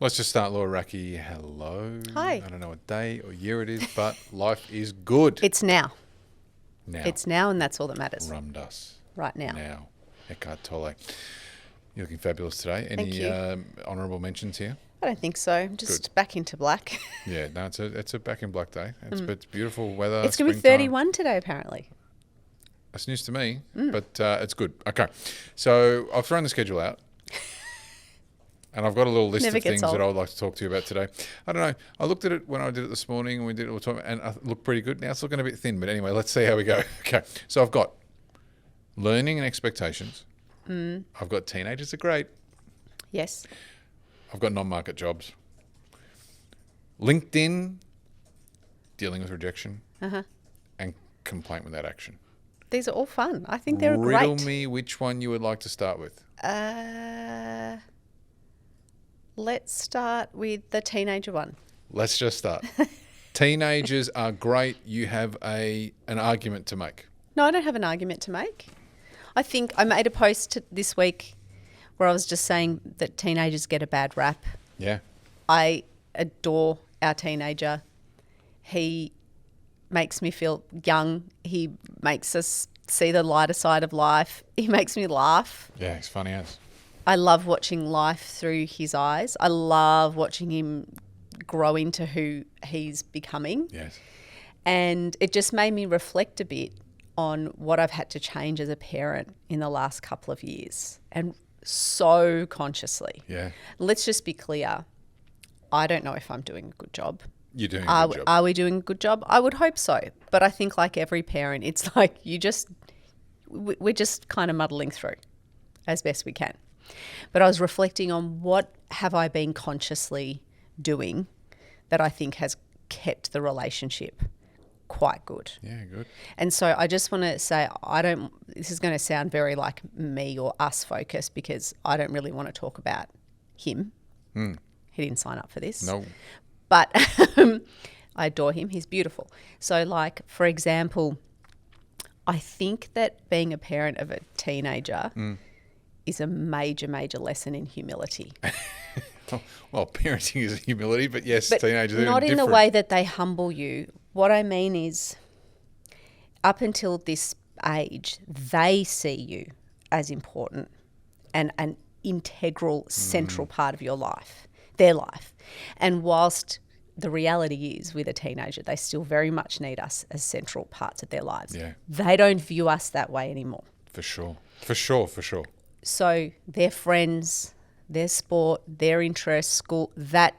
Let's just start, Laura Racky. Hello. Hi. I don't know what day or year it is, but life is good. It's now. Now. It's now, and that's all that matters. Ramdas. Right now. Now. Eckhart Tolle. You're looking fabulous today. Thank Any you. honourable mentions here? I don't think so. I'm just back into black. Yeah, no, it's a back in black day. It's beautiful weather. It's going to be springtime. 31 today, apparently. That's news to me, but it's good. Okay, so I've thrown the schedule out. And I've got a little list Never of gets things old. that I would like to talk to you about today. I don't know. I looked at it when I did it this morning, and we did it all the time, and it looked pretty good. Now it's looking a bit thin, but anyway, let's see how we go. Okay, so I've got learning and expectations. I've got teenagers are great. Yes. I've got non-market jobs. LinkedIn, dealing with rejection, and complaint without action. These are all fun. I think they're Riddle great. me which one you would like to start with. Let's start with the teenager one. Let's just start. Teenagers are great. You have an argument to make. No, I don't have an argument to make. I think I made a post this week where I was just saying that teenagers get a bad rap. Yeah. I adore our teenager. He makes me feel young. He makes us see the lighter side of life. He makes me laugh. Yeah, it's funny as. I love watching life through his eyes. I love watching him grow into who he's becoming. Yes. And it just made me reflect a bit on what I've had to change as a parent in the last couple of years, and so consciously. Yeah. Let's just be clear. I don't know if I'm doing a good job. You're doing a good job. Are we doing a good job? I would hope so. But I think like every parent, it's like we're just kind of muddling through as best we can. But I was reflecting on what have I been consciously doing that I think has kept the relationship quite good. Yeah, good. And so I just want to say this is going to sound very like me or us focused, because I don't really want to talk about him. He didn't sign up for this. No. But I adore him. He's beautiful. So like, for example, I think that being a parent of a teenager is a major, major lesson in humility. Well, parenting is humility, but yes, But teenagers are not in the different. way that they humble you. What I mean is, up until this age, they see you as important and an integral, central part of your life, their life. And whilst the reality is with a teenager, they still very much need us as central parts of their lives. Yeah. They don't view us that way anymore. For sure. For sure, for sure. So their friends, their sport, their interests, school, that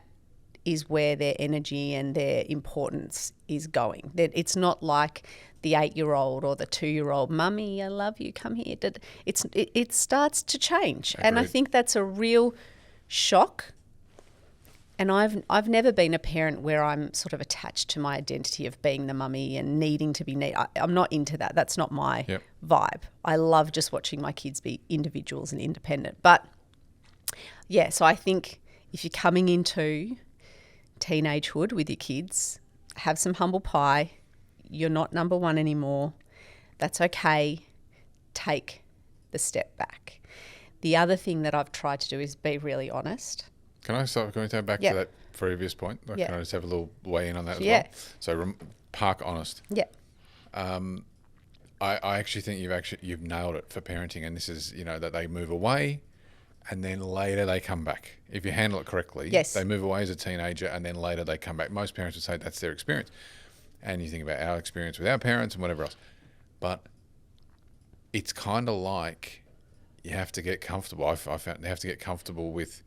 is where their energy and their importance is going. It's not like the 8-year-old or the 2-year-old, mummy, I love you, come here. It starts to change. And I Agreed. think that's a real shock. And I've never been a parent where I'm sort of attached to my identity of being the mummy and needing to be neat. I'm not into that. That's not my vibe. I love just watching my kids be individuals and independent. But yeah, so I think if you're coming into teenagehood with your kids, have some humble pie. You're not number one anymore. That's okay. Take the step back. The other thing that I've tried to do is be really honest. Can I start going back to that previous point? Like, Can I just have a little weigh in on that as well? So park honest. Yeah. I actually think you've nailed it for parenting, and this is, that they move away and then later they come back. If you handle it correctly, they move away as a teenager and then later they come back. Most parents would say that's their experience. And you think about our experience with our parents and whatever else. But it's kind of like you have to get comfortable. I found they have to get comfortable with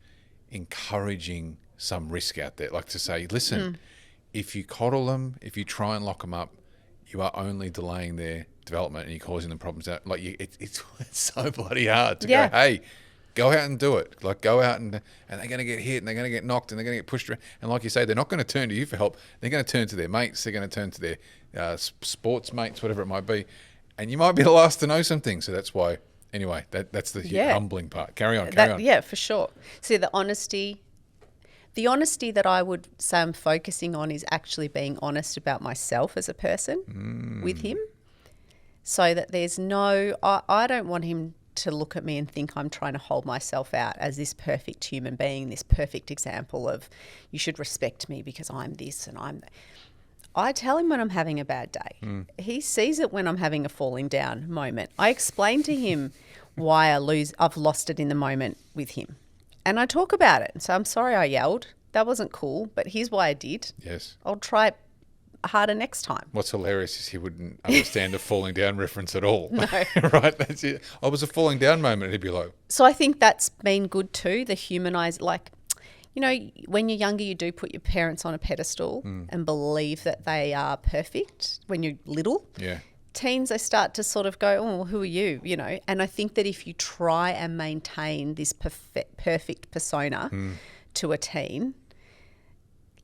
encouraging some risk out there. Like to say, listen, if you coddle them, if you try and lock them up, you are only delaying their development and you're causing them problems. It's so bloody hard to go, hey, go out and do it. Like, go out and they're going to get hit and they're going to get knocked and they're going to get pushed around. And like you say, they're not going to turn to you for help. They're going to turn to their mates. They're going to turn to their sports mates, whatever it might be. And you might be the last to know some things. So that's why, anyway, that's the humbling part. Carry on. Yeah, for sure. See, the honesty that I would say I'm focusing on is actually being honest about myself as a person with him, so that there's I don't want him to look at me and think I'm trying to hold myself out as this perfect human being, this perfect example of you should respect me because I'm this and I'm that. I tell him when I'm having a bad day. He sees it when I'm having a falling down moment. I explain to him why I've lost it in the moment with him. And I talk about it. So I'm sorry I yelled. That wasn't cool, but here's why I did. Yes. I'll try it harder next time. What's hilarious is he wouldn't understand the falling down reference at all. No. Right? That's it. I was a falling down moment. He'd be like... So I think that's been good too, the humanised, like... You know, when you're younger, you do put your parents on a pedestal and believe that they are perfect when you're little. Yeah. Teens, they start to sort of go, oh, well, who are you? You know, and I think that if you try and maintain this perfect persona to a teen,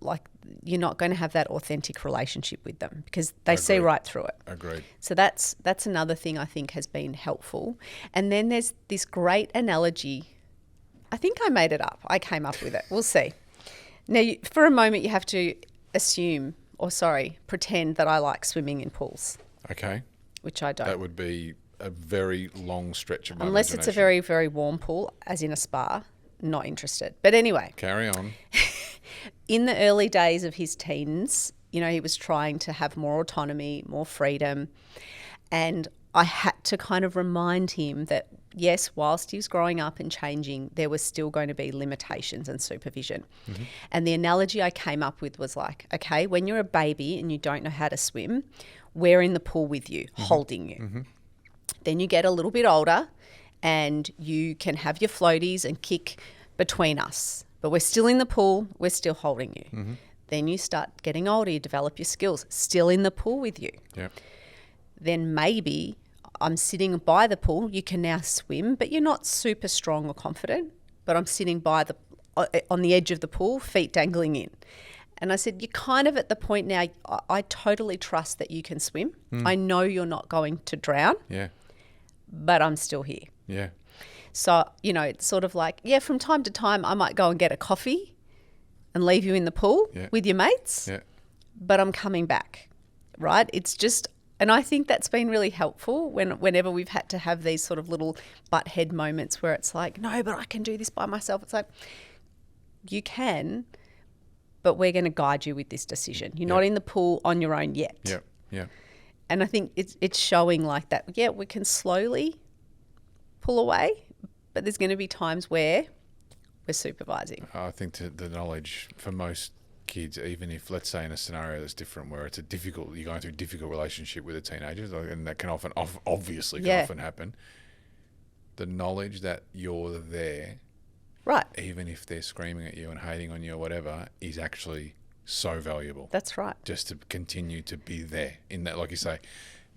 like you're not going to have that authentic relationship with them because they see right through it. Agreed. So that's another thing I think has been helpful. And then there's this great analogy. I think I made it up. I came up with it. We'll see. Now, for a moment, you have to pretend that I like swimming in pools. Okay. Which I don't. That would be a very long stretch of my Unless it's a very, very warm pool, as in a spa, not interested. But anyway. Carry on. In the early days of his teens, you know, he was trying to have more autonomy, more freedom. And I had to kind of remind him that, yes, whilst he was growing up and changing, there was still going to be limitations and supervision. Mm-hmm. And the analogy I came up with was like, okay, when you're a baby and you don't know how to swim, we're in the pool with you, holding you. Mm-hmm. Then you get a little bit older and you can have your floaties and kick between us. But we're still in the pool, we're still holding you. Mm-hmm. Then you start getting older, you develop your skills, still in the pool with you. Yep. Then maybe I'm sitting by the pool, you can now swim, but you're not super strong or confident, but I'm sitting on the edge of the pool, feet dangling in. And I said, you're kind of at the point now, I totally trust that you can swim. I know you're not going to drown, but I'm still here. Yeah. So, you know, it's sort of like, from time to time I might go and get a coffee and leave you in the pool with your mates, but I'm coming back, right? It's just... And I think that's been really helpful whenever we've had to have these sort of little butt head moments where it's like, no, but I can do this by myself. It's like, you can, but we're going to guide you with this decision. You're not in the pool on your own yet. Yeah, yeah. And I think it's showing like that. Yeah, we can slowly pull away, but there's going to be times where we're supervising. I think the knowledge for most kids, even if, let's say, in a scenario that's different where you're going through a difficult relationship with a teenager, and that can often happen, the knowledge that you're there, right, even if they're screaming at you and hating on you or whatever, is actually so valuable. That's right. Just to continue to be there in that, like you say,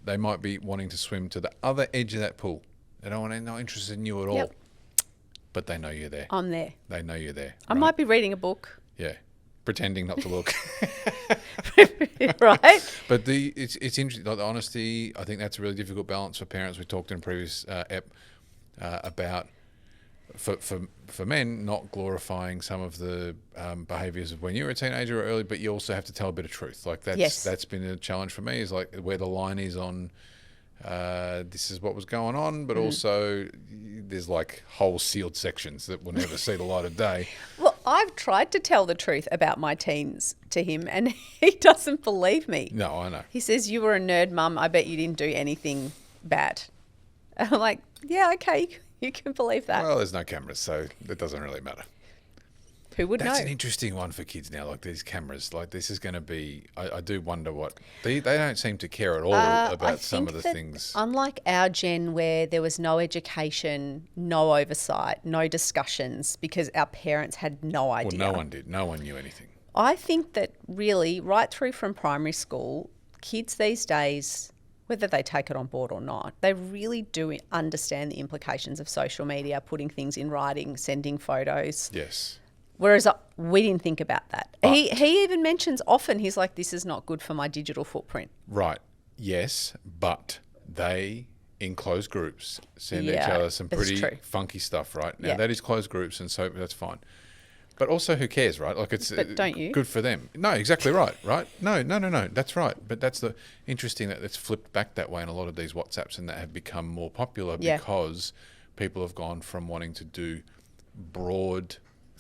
they might be wanting to swim to the other edge of that pool. They're not interested in you at all, but they know you're there. I'm there. They know you're there. I might be reading a book. Yeah. Pretending not to look. Right. But it's interesting, like the honesty, I think that's a really difficult balance for parents. We talked in a previous ep about for men not glorifying some of the behaviours of when you were a teenager or early, but you also have to tell a bit of truth. Like that's been a challenge for me, is like where the line is on this is what was going on, but also there's like whole sealed sections that will never see the light of day. Well, I've tried to tell the truth about my teens to him and he doesn't believe me. No, I know. He says, you were a nerd, Mum. I bet you didn't do anything bad. And I'm like, yeah, okay, you can believe that. Well, there's no cameras, so it doesn't really matter. Who would know? That's an interesting one for kids now, like these cameras. Like this is going to be, I do wonder what, they don't seem to care at all about some of the things. Unlike our gen where there was no education, no oversight, no discussions because our parents had no idea. Well, no one did. No one knew anything. I think that really right through from primary school, kids these days, whether they take it on board or not, they really do understand the implications of social media, putting things in writing, sending photos. Yes. Whereas we didn't think about that. He even mentions often, he's like, this is not good for my digital footprint. Right. Yes, but they, in closed groups, send each other some pretty funky stuff, right? Now, that is closed groups, and so that's fine. But also, who cares, right? Like but don't you? Good for them. No, exactly right, right? No. That's right. But that's the interesting that it's flipped back that way in a lot of these WhatsApps and that have become more popular because people have gone from wanting to do broad,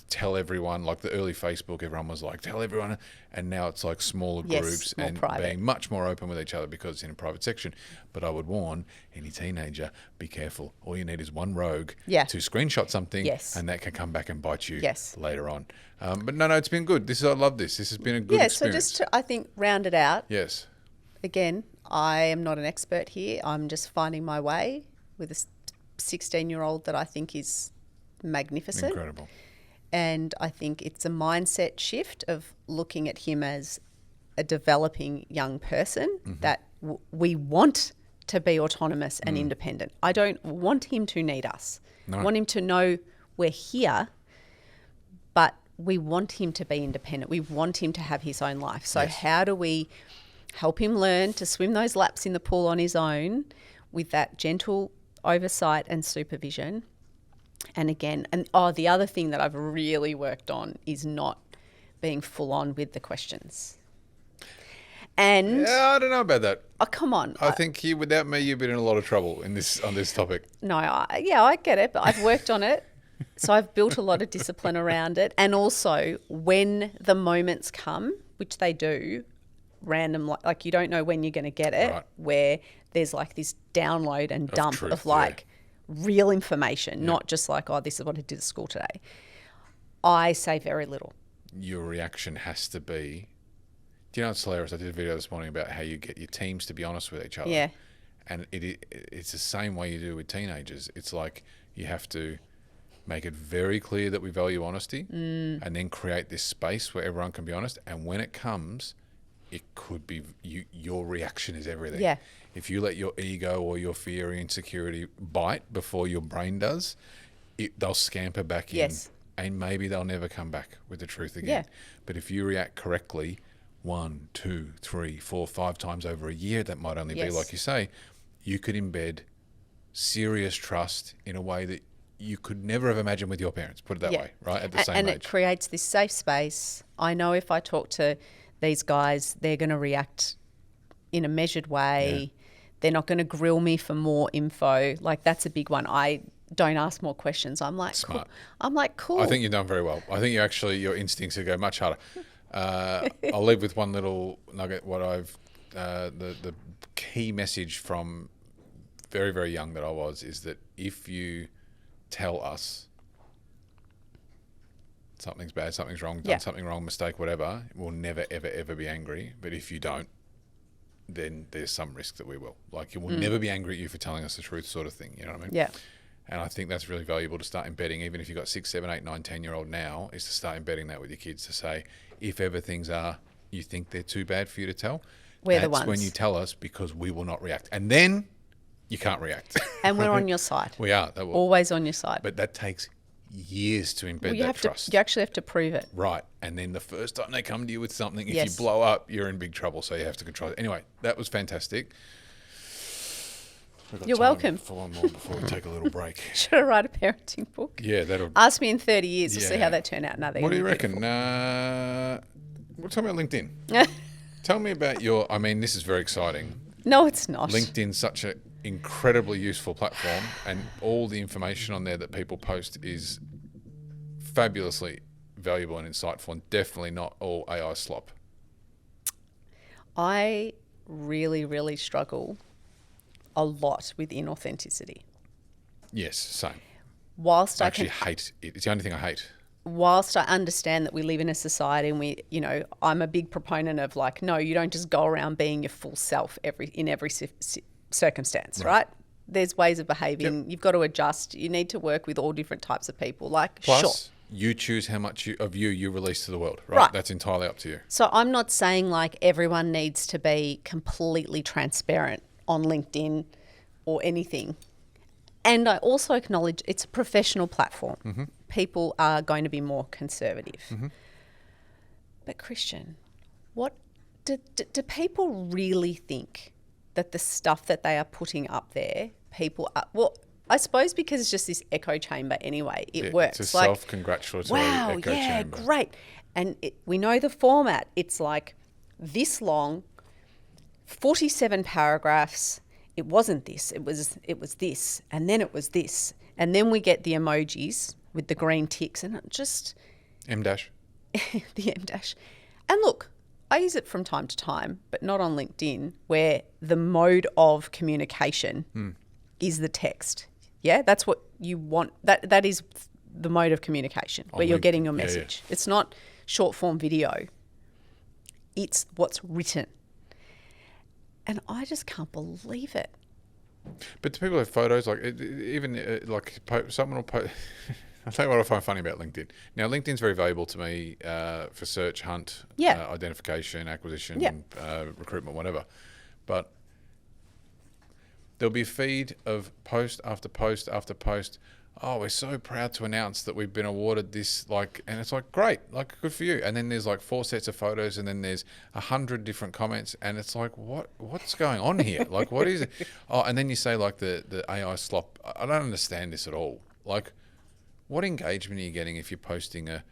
tell everyone, like the early Facebook, everyone was like, tell everyone, and now it's like smaller groups and private. Being much more open with each other because it's in a private section. But I would warn any teenager, be careful. All you need is one rogue to screenshot something, and that can come back and bite you later on. But no, it's been good. I love this. This has been a good experience. So just to, I think, round it out. Yes. Again, I am not an expert here. I'm just finding my way with a 16-year-old that I think is magnificent. Incredible. And I think it's a mindset shift of looking at him as a developing young person that we want to be autonomous and independent. I don't want him to need us. No. I want him to know we're here, but we want him to be independent. We want him to have his own life. So how do we help him learn to swim those laps in the pool on his own with that gentle oversight and supervision? And again, the other thing that I've really worked on is not being full on with the questions. And I don't know about that. Oh, come on. I think without me, you've been in a lot of trouble on this topic. No, I get it, but I've worked on it. So I've built a lot of discipline around it. And also when the moments come, which they do, random, like you don't know when you're going to get it, where there's like this download and dump truth, of like real information, not just like, this is what I did at school today. I say very little. Your reaction has to be, do you know what's hilarious? I did a video this morning about how you get your teams to be honest with each other. Yeah. And it's the same way you do with teenagers. It's like you have to make it very clear that we value honesty and then create this space where everyone can be honest. And when it comes, it could be your reaction is everything. Yeah. If you let your ego or your fear or insecurity bite before your brain does, they'll scamper back in and maybe they'll never come back with the truth again. Yeah. But if you react correctly 1, 2, 3, 4, 5 times over a year, that might only be like you say, you could embed serious trust in a way that you could never have imagined with your parents, put it that way, right? At the same age. And it creates this safe space. I know if I talk to these guys, they're going to react in a measured way. Yeah. They're not going to grill me for more info. Like that's a big one. I don't ask more questions. I'm like, smart. Cool. I'm like, cool. I think you've done very well. I think your instincts would go much harder. I'll leave with one little nugget. What I've, the key message from very, very young that I was is that if you tell us something's bad, something's wrong, done something wrong, mistake, whatever, we'll never, ever, ever be angry. But if you don't, then there's some risk that we will. Like, we'll never be angry at you for telling us the truth, sort of thing. You know what I mean? Yeah. And I think that's really valuable to start embedding, even if you've got 6, 7, 8, 9, 10-year-old now, is to start embedding that with your kids to say, if ever things are, you think they're too bad for you to tell, we're the ones. That's when you tell us, because we will not react. And then you can't react. And we're on your side. We are. Always on your side. But that takes years to embed that trust. You actually have to prove it. Right. And then the first time they come to you with something, if you blow up, you're in big trouble. So you have to control it. Anyway, that was fantastic. You're welcome. For one more before we take a little break. Should I write a parenting book? Yeah, that'll... Ask me in 30 years. We'll see how that turned out. No, what do you reckon? Tell me about LinkedIn. Tell me about your... I mean, this is very exciting. No, it's not. LinkedIn's such an incredibly useful platform, and all the information on there that people post is fabulously valuable and insightful, and definitely not all AI slop. I really, really struggle a lot with inauthenticity. Yes, same. Whilst I actually hate it. It's the only thing I hate. Whilst I understand that we live in a society and I'm a big proponent of like, no, you don't just go around being your full self in every circumstance, right? There's ways of behaving. Yep. You've got to adjust. You need to work with all different types of people. Plus, you choose how much of you release to the world, right? That's entirely up to you. So I'm not saying like everyone needs to be completely transparent on LinkedIn or anything. And I also acknowledge it's a professional platform. Mm-hmm. People are going to be more conservative. Mm-hmm. But Christian, what do people really think that the stuff that they are putting up there, people are, well, I suppose because it's just this echo chamber anyway, it works. It's a self-congratulatory echo chamber. Wow, great. And we know the format. It's like this long, 47 paragraphs. It wasn't this. It was this, and then it was this, And then we get the emojis with the green ticks and it just... M-dash. The M-dash. And look, I use it from time to time, but not on LinkedIn, where the mode of communication is the text. Yeah, that's what you want. That is the mode of communication where you're getting your message. Yeah. It's not short form video. It's what's written. And I just can't believe it. But do people have photos? Like someone will post... I'll tell you what I find funny about LinkedIn. Now, LinkedIn's very valuable to me for search, hunt, identification, acquisition, recruitment, whatever. But there'll be a feed of post after post after post. Oh, we're so proud to announce that we've been awarded this, and it's like, great, good for you. And then there's 4 sets of photos, and then there's 100 different comments, and it's like, what's going on here? What is it? Oh, and then you say the AI slop. I don't understand this at all. What engagement are you getting if you're posting a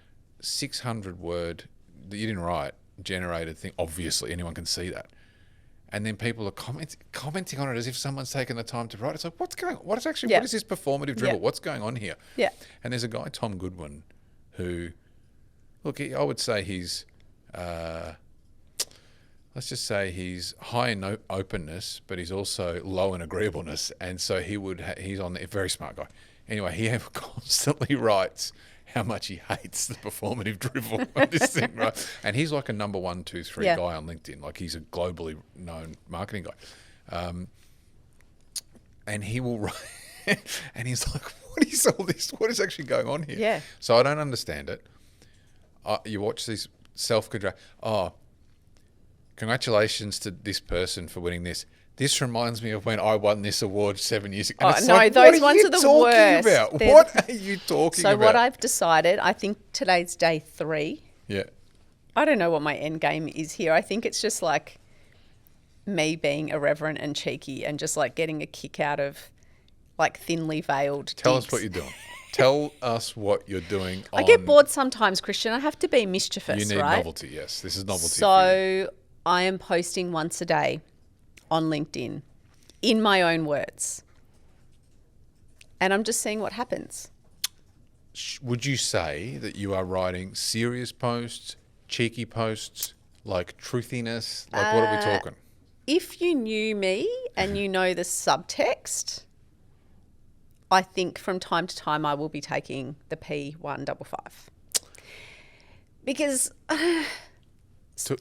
600-word that you didn't write, generated thing? Obviously, anyone can see that. And then people are commenting on it as if someone's taken the time to write. It's like, what's going on? What is this performative dribble? Yeah. What's going on here? Yeah. And there's a guy, Tom Goodwin, who, I would say he's, let's just say he's high in openness, but he's also low in agreeableness. And so he's on a very smart guy. Anyway, he constantly writes how much he hates the performative drivel of this thing, right? And he's like a number 1, 2, 3 guy on LinkedIn. He's a globally known marketing guy. And he will write, and he's like, what is all this? What is actually going on here? Yeah. So I don't understand it. You watch these self-congratulations. Oh, congratulations to this person for winning this. This reminds me of when I won this award 7 years ago. Those ones are the worst. What are you talking about? So what I've decided, I think today's day 3. Yeah. I don't know what my end game is here. I think it's just me being irreverent and cheeky and just getting a kick out of thinly veiled Tell digs. us what you're doing. Tell us what you're doing. I get bored sometimes, Christian. I have to be mischievous, You need right? novelty, yes. This is novelty. So I am posting once a day on LinkedIn in my own words. And I'm just seeing what happens. Would you say that you are writing serious posts, cheeky posts, truthiness? What are we talking? If you knew me and you know the subtext, I think from time to time I will be taking the P155. Because... some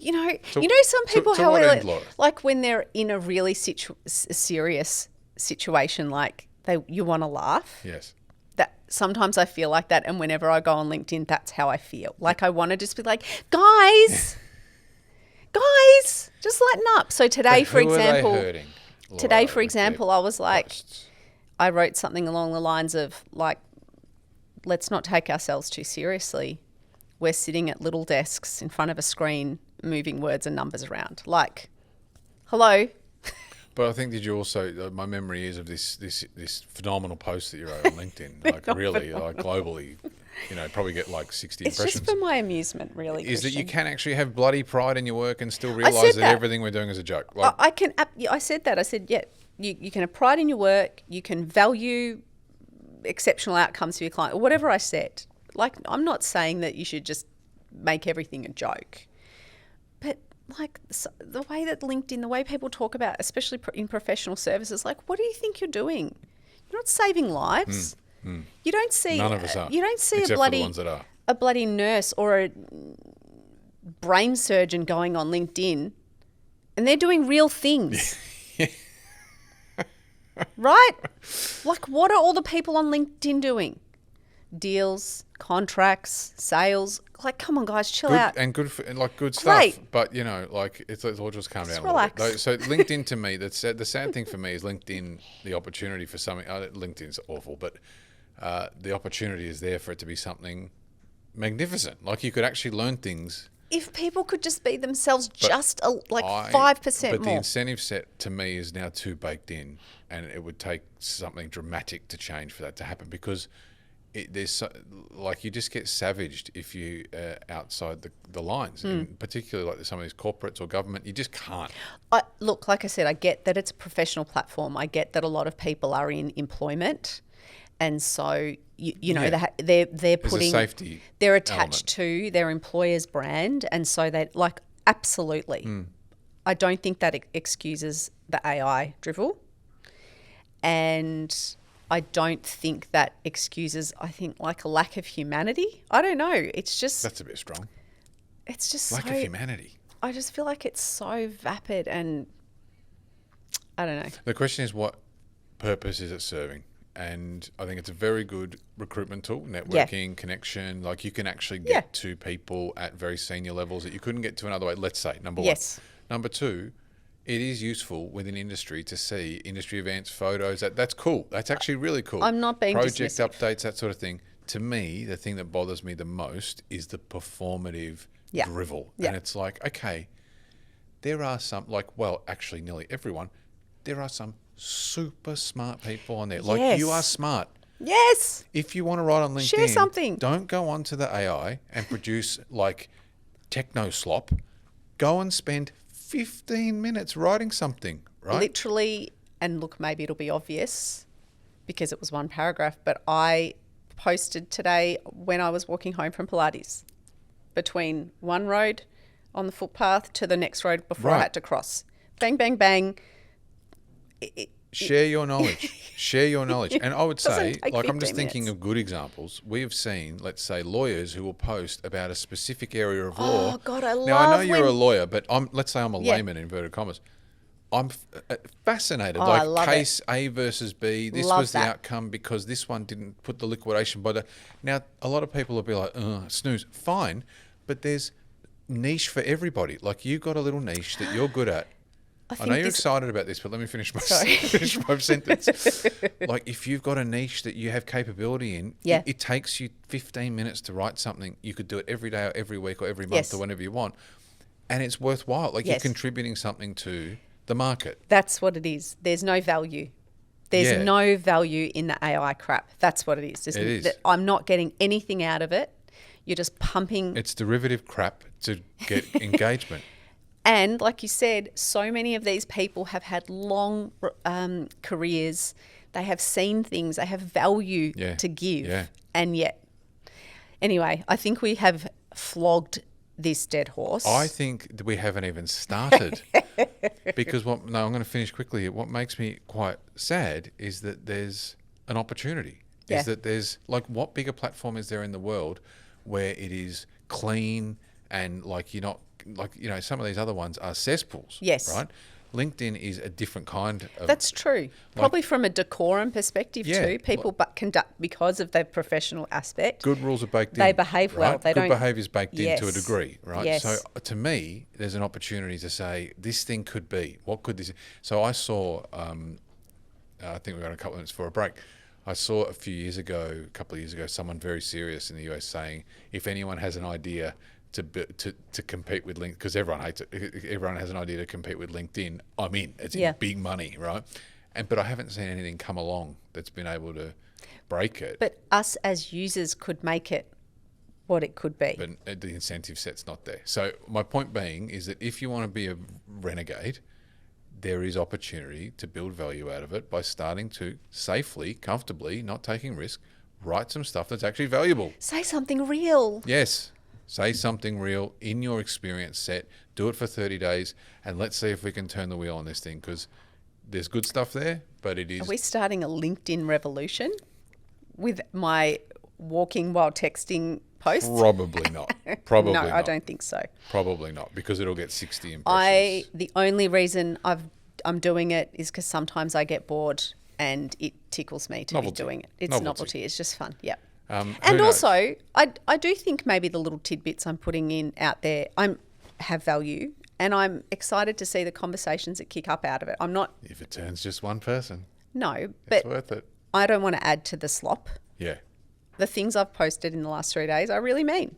people when they're in a really serious situation, you want to laugh. Yes. That sometimes I feel like that, and whenever I go on LinkedIn, that's how I feel. I want to just be like, guys, just lighten up. So today, for example, I was I wrote something along the lines of let's not take ourselves too seriously. We're sitting at little desks in front of a screen, moving words and numbers around. Hello. But I think did you also? My memory is of this phenomenal post that you wrote on LinkedIn, really, globally. Probably get 60 impressions. It's just for my amusement, really. Is that you can actually have bloody pride in your work and still realise that everything we're doing is a joke. I can. I said that. I said, yeah. You can have pride in your work. You can value exceptional outcomes for your client, or whatever I said. I'm not saying that you should just make everything a joke, but the way that LinkedIn, the way people talk about, especially in professional services, what do you think you're doing? You're not saving lives. You don't see none of us are. You don't see except for the ones that are. A bloody nurse or a brain surgeon going on LinkedIn, and they're doing real things. Right? What are all the people on LinkedIn doing? Deals, contracts, sales. Come on, guys, chill out. And good stuff. But it's all just calm down. Relax. A little bit. So LinkedIn to me, the sad thing for me is LinkedIn. The opportunity for something. LinkedIn's awful, but the opportunity is there for it to be something magnificent. You could actually learn things. If people could just be themselves, 5% more. But the incentive set to me is now too baked in, and it would take something dramatic to change for that to happen because. You just get savaged if you outside the lines, and particularly some of these corporates or government, you just can't. Look, like I said, I get that it's a professional platform. I get that a lot of people are in employment, And so, they're putting... safety they're attached to their employer's brand. And so they absolutely. I don't think that excuses the AI drivel. And I don't think that excuses, I think, a lack of humanity. I don't know. It's just... That's a bit strong. It's just lack of humanity. I just feel like it's so vapid and I don't know. The question is, what purpose is it serving? And I think it's a very good recruitment tool, networking, connection. Like, you can actually get to people at very senior levels that you couldn't get to another way, let's say, number one. Number two, it is useful within industry to see industry events, photos. That's cool. That's actually really cool. I'm not being Project dismissive. updates, that sort of thing. To me, the thing that bothers me the most is the performative drivel. And it's like, okay, there are some, actually nearly everyone, there are some super smart people on there. Like, you are smart. Yes. If you want to write on LinkedIn, share something. Don't go onto the AI and produce techno slop. Go and spend 15 minutes writing something, right? Literally, and look, maybe it'll be obvious because it was one paragraph, but I posted today when I was walking home from Pilates between one road on the footpath to the next road before I had to cross. Bang, bang, bang. Share your knowledge. Share your knowledge. And I would say, I'm just thinking of good examples. We have seen, let's say, lawyers who will post about a specific area of law. Oh, God, I love Now, I know you're a lawyer, but let's say I'm a layman, in inverted commas. I'm fascinated. Case A versus B. This was the outcome because this one didn't put the liquidation by the... Now, a lot of people will be like, snooze. Fine, but there's niche for everybody. Like, you've got a little niche that you're good at. I know you're excited about this, but let me finish my sentence. Like, if you've got a niche that you have capability in, it takes you 15 minutes to write something. You could do it every day or every week or every month or whenever you want. And it's worthwhile. Like, you're contributing something to the market. That's what it is. There's no value. There's no value in the AI crap. That's what it is. It is. I'm not getting anything out of it. You're just pumping... It's derivative crap to get engagement. And like you said, so many of these people have had long careers. They have seen things. They have value to give. Yeah. And yet, anyway, I think we have flogged this dead horse. I think that we haven't even started. Because I'm going to finish quickly here. What makes me quite sad is that there's an opportunity. Is that there's, what bigger platform is there in the world where it is clean and you're not, some of these other ones are cesspools. Yes. Right? LinkedIn is a different kind of... That's true. Probably from a decorum perspective too. People conduct because of their professional aspect. Good rules are baked in. They behave well. They Good behaviour is baked in to a degree, right? Yes. So to me, there's an opportunity to say, this thing could be. What could this... So I saw, I think we've got a couple of minutes for a break. I saw a couple of years ago, someone very serious in the US saying, if anyone has an idea to compete with LinkedIn, because everyone hates it. Everyone has an idea to compete with LinkedIn. I'm in. It's in big money, right? But I haven't seen anything come along that's been able to break it. But us as users could make it what it could be. But the incentive set's not there. So my point being is that if you want to be a renegade, there is opportunity to build value out of it by starting to safely, comfortably, not taking risk, write some stuff that's actually valuable. Say something real. Yes. Say something real in your experience set. Do it for 30 days, and let's see if we can turn the wheel on this thing, because there's good stuff there, but it is... Are we starting a LinkedIn revolution with my walking while texting posts? Probably not. Probably not. No, I don't think so. Probably not, because it'll get 60 impressions. The only reason I'm doing it is because sometimes I get bored and it tickles me to be doing it. It's novelty. It's just fun. Yeah. And also, I do think maybe the little tidbits I'm putting in out there have value, and I'm excited to see the conversations that kick up out of it. I'm not... If it turns just one person. No, but... It's worth it. I don't want to add to the slop. Yeah. The things I've posted in the last 3 days, I really mean.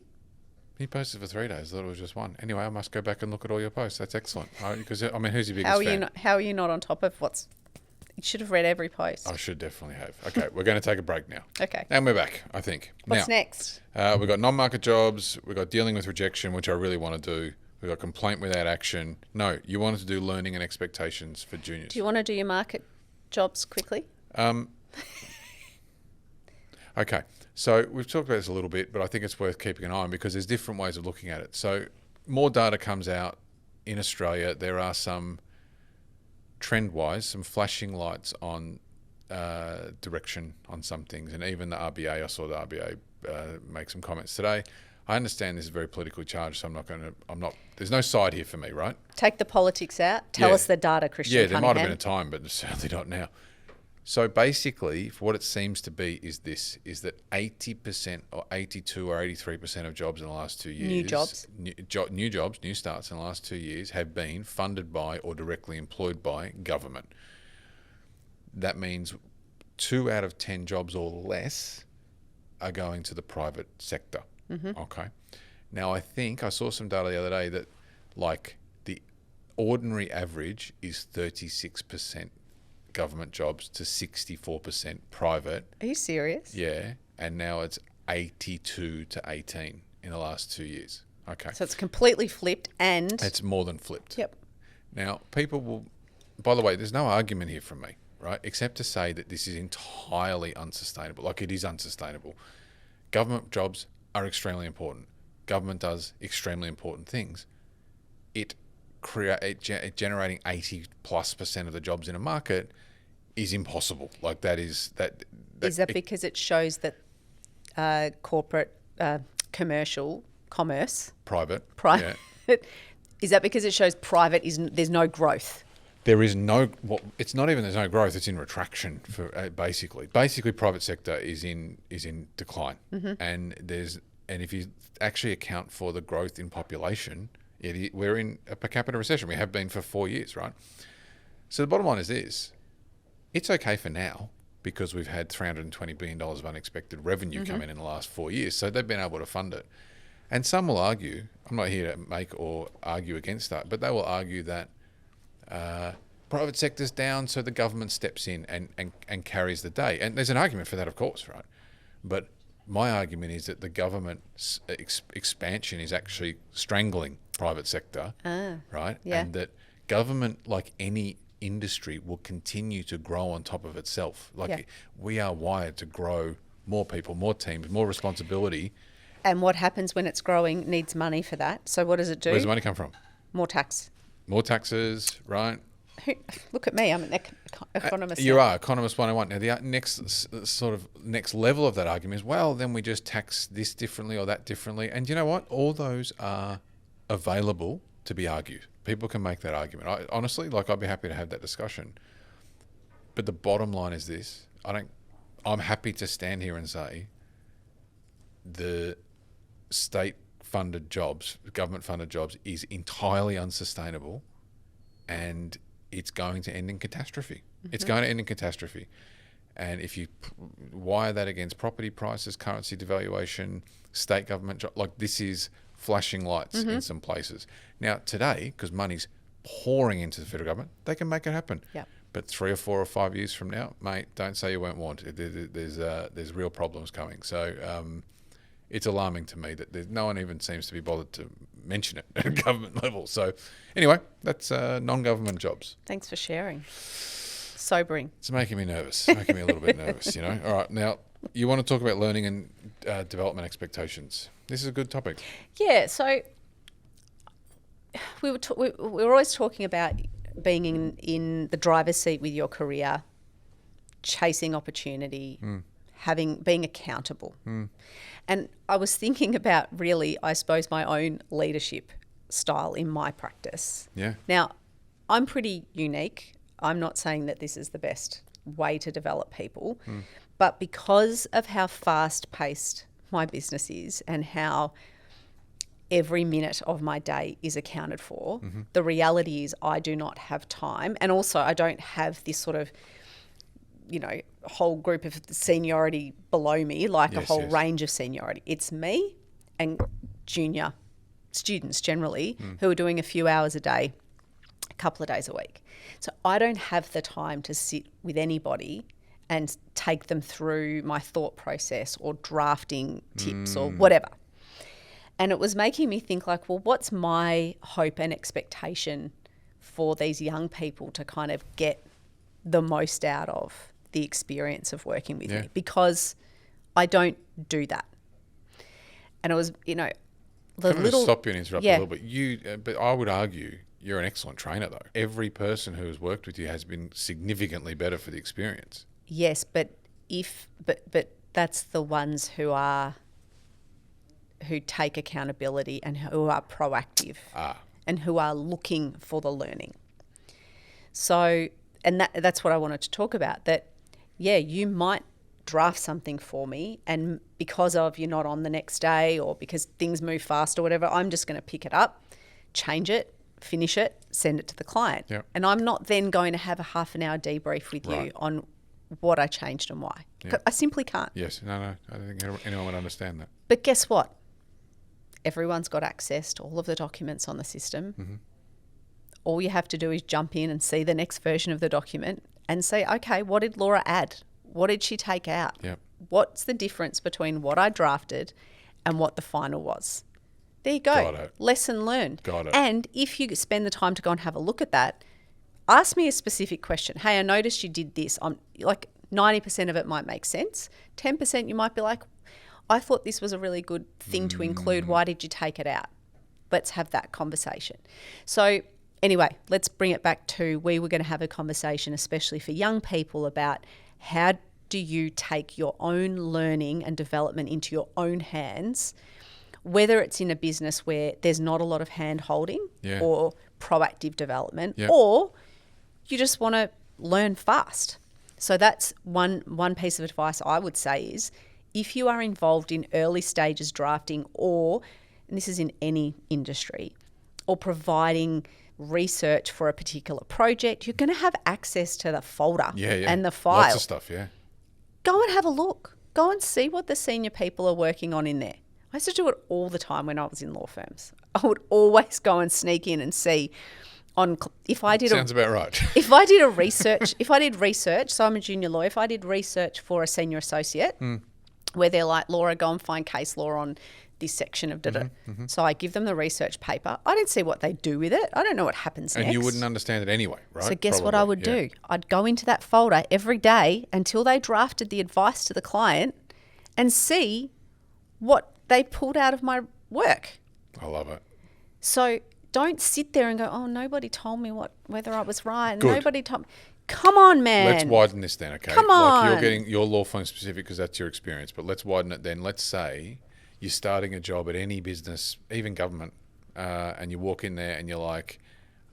You posted for 3 days. I thought it was just one. Anyway, I must go back and look at all your posts. That's excellent. Because, who's your biggest fan? How are you not on top of what's... You should have read every post. I should definitely have. Okay, we're going to take a break now. Okay. And we're back, I think. What's next? We've got non-market jobs. We've got dealing with rejection, which I really want to do. We've got complaint without action. No, you wanted to do learning and expectations for juniors. Do you want to do your market jobs quickly? Okay. So we've talked about this a little bit, but I think it's worth keeping an eye on because there's different ways of looking at it. So more data comes out in Australia. There are some trend-wise, some flashing lights on direction on some things. And even the RBA, I saw the RBA make some comments today. I understand this is very politically charged, so there's no side here for me, right? Take the politics out. Tell us the data, Christian Yeah, there Cunningham. might have been a time, but certainly not now. So basically, what it seems to be is that 80% or 82 or 83% of jobs in the last 2 years... New jobs, new starts in the last 2 years have been funded by or directly employed by government. That means 2 out of 10 jobs or less are going to the private sector. Mm-hmm. Okay. Now, I think I saw some data the other day that like the ordinary average is 36% government jobs to 64% private. Are you serious? Yeah. And now it's 82 to 18 in the last 2 years. Okay. So it's completely flipped and... It's more than flipped. Yep. Now, people will... By the way, there's no argument here from me, right? Except to say that this is entirely unsustainable. Like, it is unsustainable. Government jobs are extremely important. Government does extremely important things. Generating 80+% of the jobs in a market is impossible. Like is that because it shows that corporate, commercial, commerce, private, yeah. Is that because it shows there's no growth? There is no. Well, it's not even there's no growth. It's in retraction for basically. Basically, private sector is in decline, mm-hmm. and if you actually account for the growth in population, we're in a per capita recession. We have been for 4 years, right? So the bottom line is this: it's okay for now because we've had $320 billion of unexpected revenue mm-hmm. come in the last 4 years, so they've been able to fund it. And some will argue. I'm not here to make or argue against that, but they will argue that. Private sector's down, so the government steps in and carries the day. And there's an argument for that, of course, right? But my argument is that the government's expansion is actually strangling private sector, right? Yeah. And that government, like any industry, will continue to grow on top of itself. We are wired to grow more people, more teams, more responsibility. And what happens when it's growing needs money for that. So what does it do? Where does the money come from? More tax. More taxes, right? Look at me, I'm an economist. You are, Economist 101. Now, the next level of that argument is, well, then we just tax this differently or that differently. And you know what? All those are available to be argued. People can make that argument. Honestly, I'd be happy to have that discussion. But the bottom line is this. I'm happy to stand here and say the state-funded jobs, government-funded jobs, is entirely unsustainable, and it's going to end in catastrophe. Mm-hmm. It's going to end in catastrophe. And if you wire that against property prices, currency devaluation, state government, this is flashing lights mm-hmm. in some places. Now, today, because money's pouring into the federal government, they can make it happen. Yeah. But 3 or 4 or 5 years from now, mate, don't say you weren't warned. There's real problems coming. So it's alarming to me that no one even seems to be bothered to mention it at a government level. So anyway, that's non-government jobs. Thanks for sharing. Sobering. It's making me nervous, making me a little bit nervous, you know. All right, now you want to talk about learning and development expectations. This is a good topic. Yeah, so we were always talking about being in the driver's seat with your career, chasing opportunity, being accountable. And I was thinking about really, I suppose, my own leadership style in my practice. Yeah. Now, I'm pretty unique. I'm not saying that this is the best way to develop people, but because of how fast-paced my business is and how every minute of my day is accounted for, the reality is I do not have time. And also I don't have this sort of, whole group of seniority below me, a whole range of seniority. It's me and junior students generally who are doing a few hours a day, a couple of days a week. So I don't have the time to sit with anybody and take them through my thought process or drafting tips or whatever. And it was making me think what's my hope and expectation for these young people to kind of get the most out of the experience of working with me? Because I don't do that. And it was, you know, Can I just stop you and interrupt a little bit? But I would argue you're an excellent trainer, though. Every person who has worked with you has been significantly better for the experience. Yes, but that's the ones who take accountability and who are proactive and who are looking for the learning. So, and that's what I wanted to talk about, that, yeah, you might draft something for me, and because of you're not on the next day or because things move fast or whatever, I'm just going to pick it up, change it, finish it, send it to the client. Yep. And I'm not then going to have a half an hour debrief with you on what I changed and why. Yep. I simply can't. Yes, no, I don't think anyone would understand that. But guess what? Everyone's got access to all of the documents on the system. Mm-hmm. All you have to do is jump in and see the next version of the document and say, okay, what did Laura add? What did she take out? Yep. What's the difference between what I drafted and what the final was? There you go. Got it. Lesson learned. Got it. And if you spend the time to go and have a look at that, ask me a specific question. Hey, I noticed you did this. I'm like 90% of it might make sense. 10% you might be like, I thought this was a really good thing to include. Why did you take it out? Let's have that conversation. So anyway, let's bring it back to, we were going to have a conversation, especially for young people, about how do you take your own learning and development into your own hands, whether it's in a business where there's not a lot of hand-holding or proactive development, or you just want to learn fast. So that's one piece of advice I would say is, if you are involved in early stages drafting, or, and this is in any industry, or providing research for a particular project, you're going to have access to the folder and the file. Lots of stuff, Go and have a look. Go and see what the senior people are working on in there. I used to do it all the time when I was in law firms. I would always go and sneak in and see sounds about right. If I did research, so I'm a junior lawyer, if I did research for a senior associate, where they're like, Laura, go and find case law on this section of da-da. So I give them the research paper. I don't see what they do with it. I don't know what happens next. And you wouldn't understand it anyway, right? So guess what I would do? I'd go into that folder every day until they drafted the advice to the client and see what they pulled out of my work. I love it. So don't sit there and go, oh, nobody told me whether I was right. Good. Nobody told me. Come on, man. Let's widen this then, okay? Come on. Like, you're getting your law firm specific because that's your experience, but let's widen it then. Let's say you're starting a job at any business, even government, and you walk in there and you're like,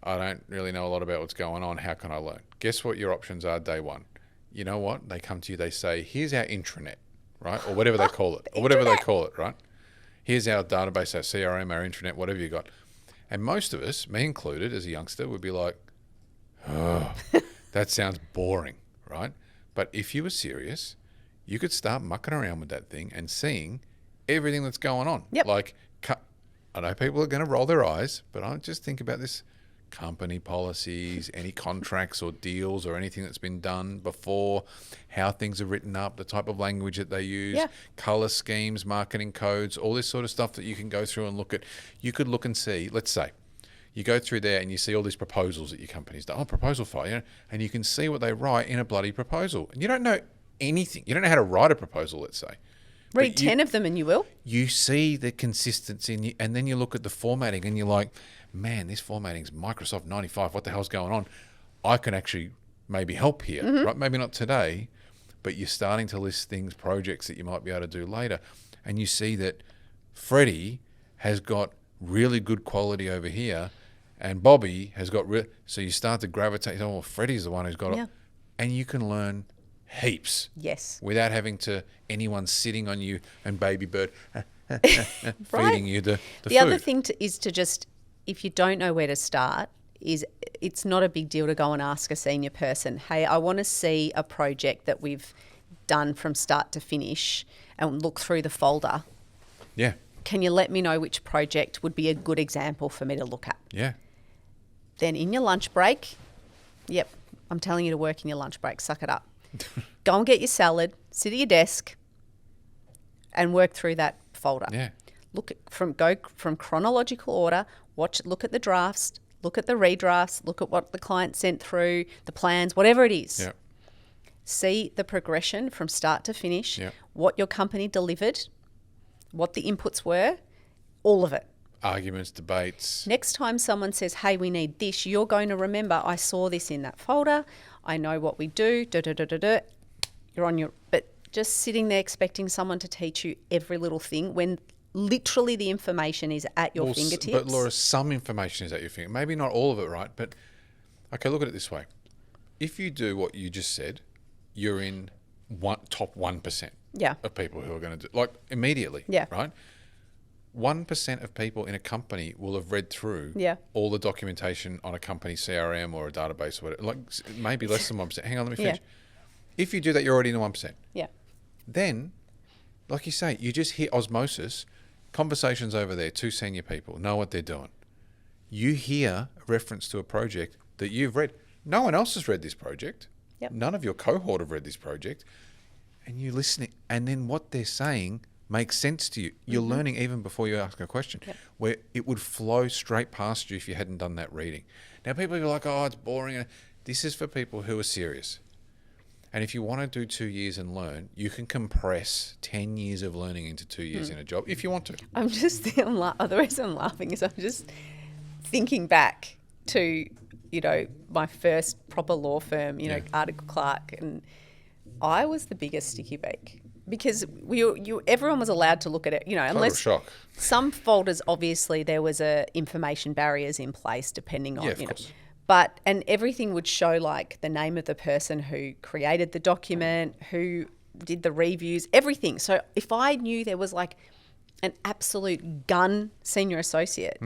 I don't really know a lot about what's going on. How can I learn? Guess what your options are day one? You know what? They come to you, they say, here's our intranet, right? Or whatever they call it. Or whatever they call it, right? Here's our database, our CRM, our intranet, whatever you got. And most of us, me included as a youngster, would be like, oh, that sounds boring, right? But if you were serious, you could start mucking around with that thing and seeing everything that's going on. Yep. Like, I know people are going to roll their eyes, but I just think about this: company policies, any contracts or deals or anything that's been done before, how things are written up, the type of language that they use, color schemes, marketing codes, all this sort of stuff that you can go through and look at. You could look and see, let's say, you go through there and you see all these proposals that your company's done. Oh, proposal file, and you can see what they write in a bloody proposal. And you don't know anything. You don't know how to write a proposal, let's say. Read 10 of them and you will. You see the consistency and then you look at the formatting and you're like, man, this formatting's Microsoft 95. What the hell's going on? I can actually maybe help here, right? Maybe not today, but you're starting to list things, projects that you might be able to do later. And you see that Freddie has got really good quality over here and Bobby has got so you start to gravitate, oh, well, Freddie's the one who's got it. And you can learn heaps. Yes. Without having to anyone sitting on you and baby bird feeding you the food. The other thing is to just, if you don't know where to start, is it's not a big deal to go and ask a senior person, hey, I want to see a project that we've done from start to finish and look through the folder. Yeah. Can you let me know which project would be a good example for me to look at? Yeah. Then in your lunch break, I'm telling you to work in your lunch break, suck it up. Go and get your salad, sit at your desk and work through that folder. Yeah. Go from chronological order, look at the drafts, look at the redrafts, look at what the client sent through, the plans, whatever it is. Yeah. see the progression from start to finish, what your company delivered, what the inputs were, all of it. Arguments, debates. Next time someone says, hey, we need this, you're going to remember, I saw this in that folder. I know what we do. You're on your... But just sitting there expecting someone to teach you every little thing when literally the information is at your fingertips. But Laura, some information is at your fingertips. Maybe not all of it, right? But, okay, look at it this way. If you do what you just said, you're in top 1% of people who are going to do, like, immediately, right? 1% of people in a company will have read through all the documentation on a company CRM or a database or whatever, like maybe less than 1%. Hang on, let me finish. If you do that, you're already in the 1%. Then, like you say, you just hear osmosis, conversations over there, 2 senior people know what they're doing. You hear a reference to a project that you've read. No one else has read this project. None of your cohort have read this project. And you're listening. And then what they're saying makes sense to you. You're learning even before you ask a question, where it would flow straight past you if you hadn't done that reading. Now, people are like, oh, it's boring. This is for people who are serious. And if you want to do 2 years and learn, you can compress 10 years of learning into 2 years in a job if you want to. The reason I'm laughing is I'm just thinking back to, my first proper law firm, article clerk, and I was the biggest sticky beak. Because everyone was allowed to look at it, unless shock. Some folders, obviously, there was information barriers in place depending on, of course. And everything would show like the name of the person who created the document, who did the reviews, everything. So if I knew there was like an absolute gun senior associate,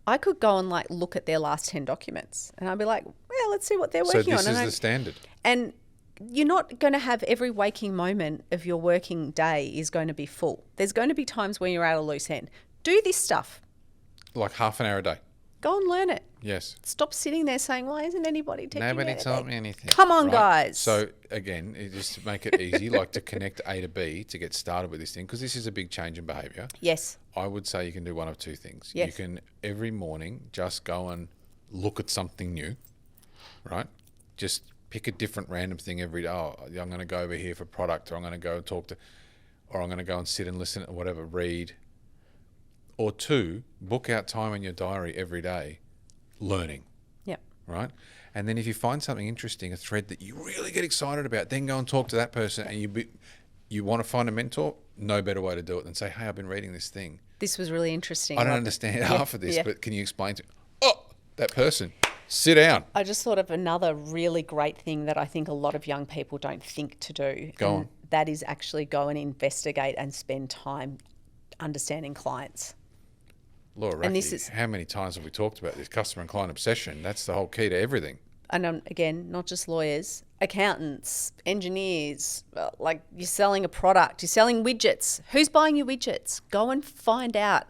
I could go and like look at their last 10 documents and I'd be like, well, let's see what they're working on. So this is the standard. And you're not going to have every waking moment of your working day is going to be full. There's going to be times when you're at a loose end. Do this stuff. Like half an hour a day. Go and learn it. Yes. Stop sitting there saying, why isn't anybody teaching me Nobody taught me anything. Come on, guys. So, again, just to make it easy, like to connect A to B to get started with this thing, because this is a big change in behaviour. Yes. I would say you can do one of 2 things. Yes. You can, every morning, just go and look at something new, right? Just pick a different random thing every day. Oh, I'm going to go over here for product, or I'm going to go and talk to, or I'm going to go and sit and listen or whatever, read. Or 2, book out time in your diary every day, learning. Yep. Right? And then if you find something interesting, a thread that you really get excited about, then go and talk to that person. And you want to find a mentor, no better way to do it than say, hey, I've been reading this thing. This was really interesting. I don't understand half of this, but can you explain to me? Oh, that person. Sit down. I just thought of another really great thing that I think a lot of young people don't think to do. Go on. That is actually go and investigate and spend time understanding clients. Laura Racky, how many times have we talked about this customer and client obsession? That's the whole key to everything. And again, not just lawyers, accountants, engineers, like you're selling a product, you're selling widgets. Who's buying your widgets? Go and find out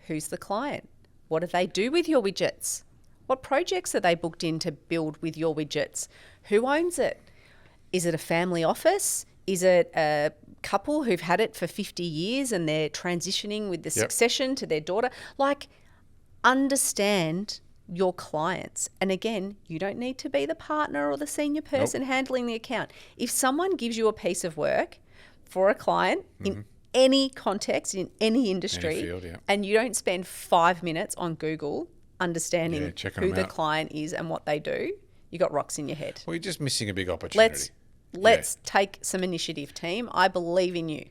who's the client. What do they do with your widgets? What projects are they booked in to build with your widgets? Who owns it? Is it a family office? Is it a couple who've had it for 50 years and they're transitioning with the succession to their daughter? Like, understand your clients. And again, you don't need to be the partner or the senior person handling the account. If someone gives you a piece of work for a client in any context, in any industry, field, and you don't spend 5 minutes on Google understanding who the client is and what they do, you got rocks in your head. Well, you're just missing a big opportunity. Let's take some initiative, team. I believe in you.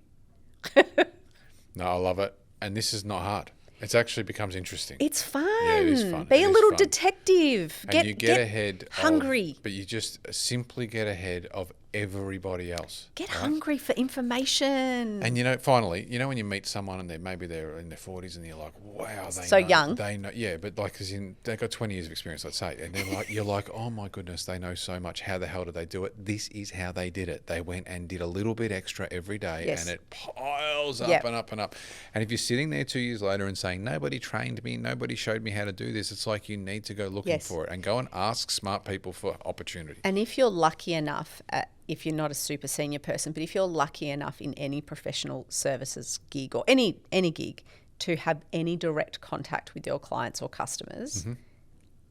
No, I love it. And this is not hard. It actually becomes interesting. It's fun. Yeah, it is fun. Be a little detective. And you get ahead hungry. But you just simply get ahead of everybody else. Get hungry for information. And finally, when you meet someone and maybe they're in their 40s and you're like, wow, young. They know, but like, they've got 20 years of experience, let's say, and they're like, you're like, oh my goodness, they know so much. How the hell did they do it? This is how they did it. They went and did a little bit extra every day, and it piles up and up and up. And if you're sitting there 2 years later and saying, nobody trained me, nobody showed me how to do this, it's like you need to go looking for it and go and ask smart people for opportunity. And if you're lucky enough, if you're not a super senior person, but if you're lucky enough in any professional services gig or any gig to have any direct contact with your clients or customers,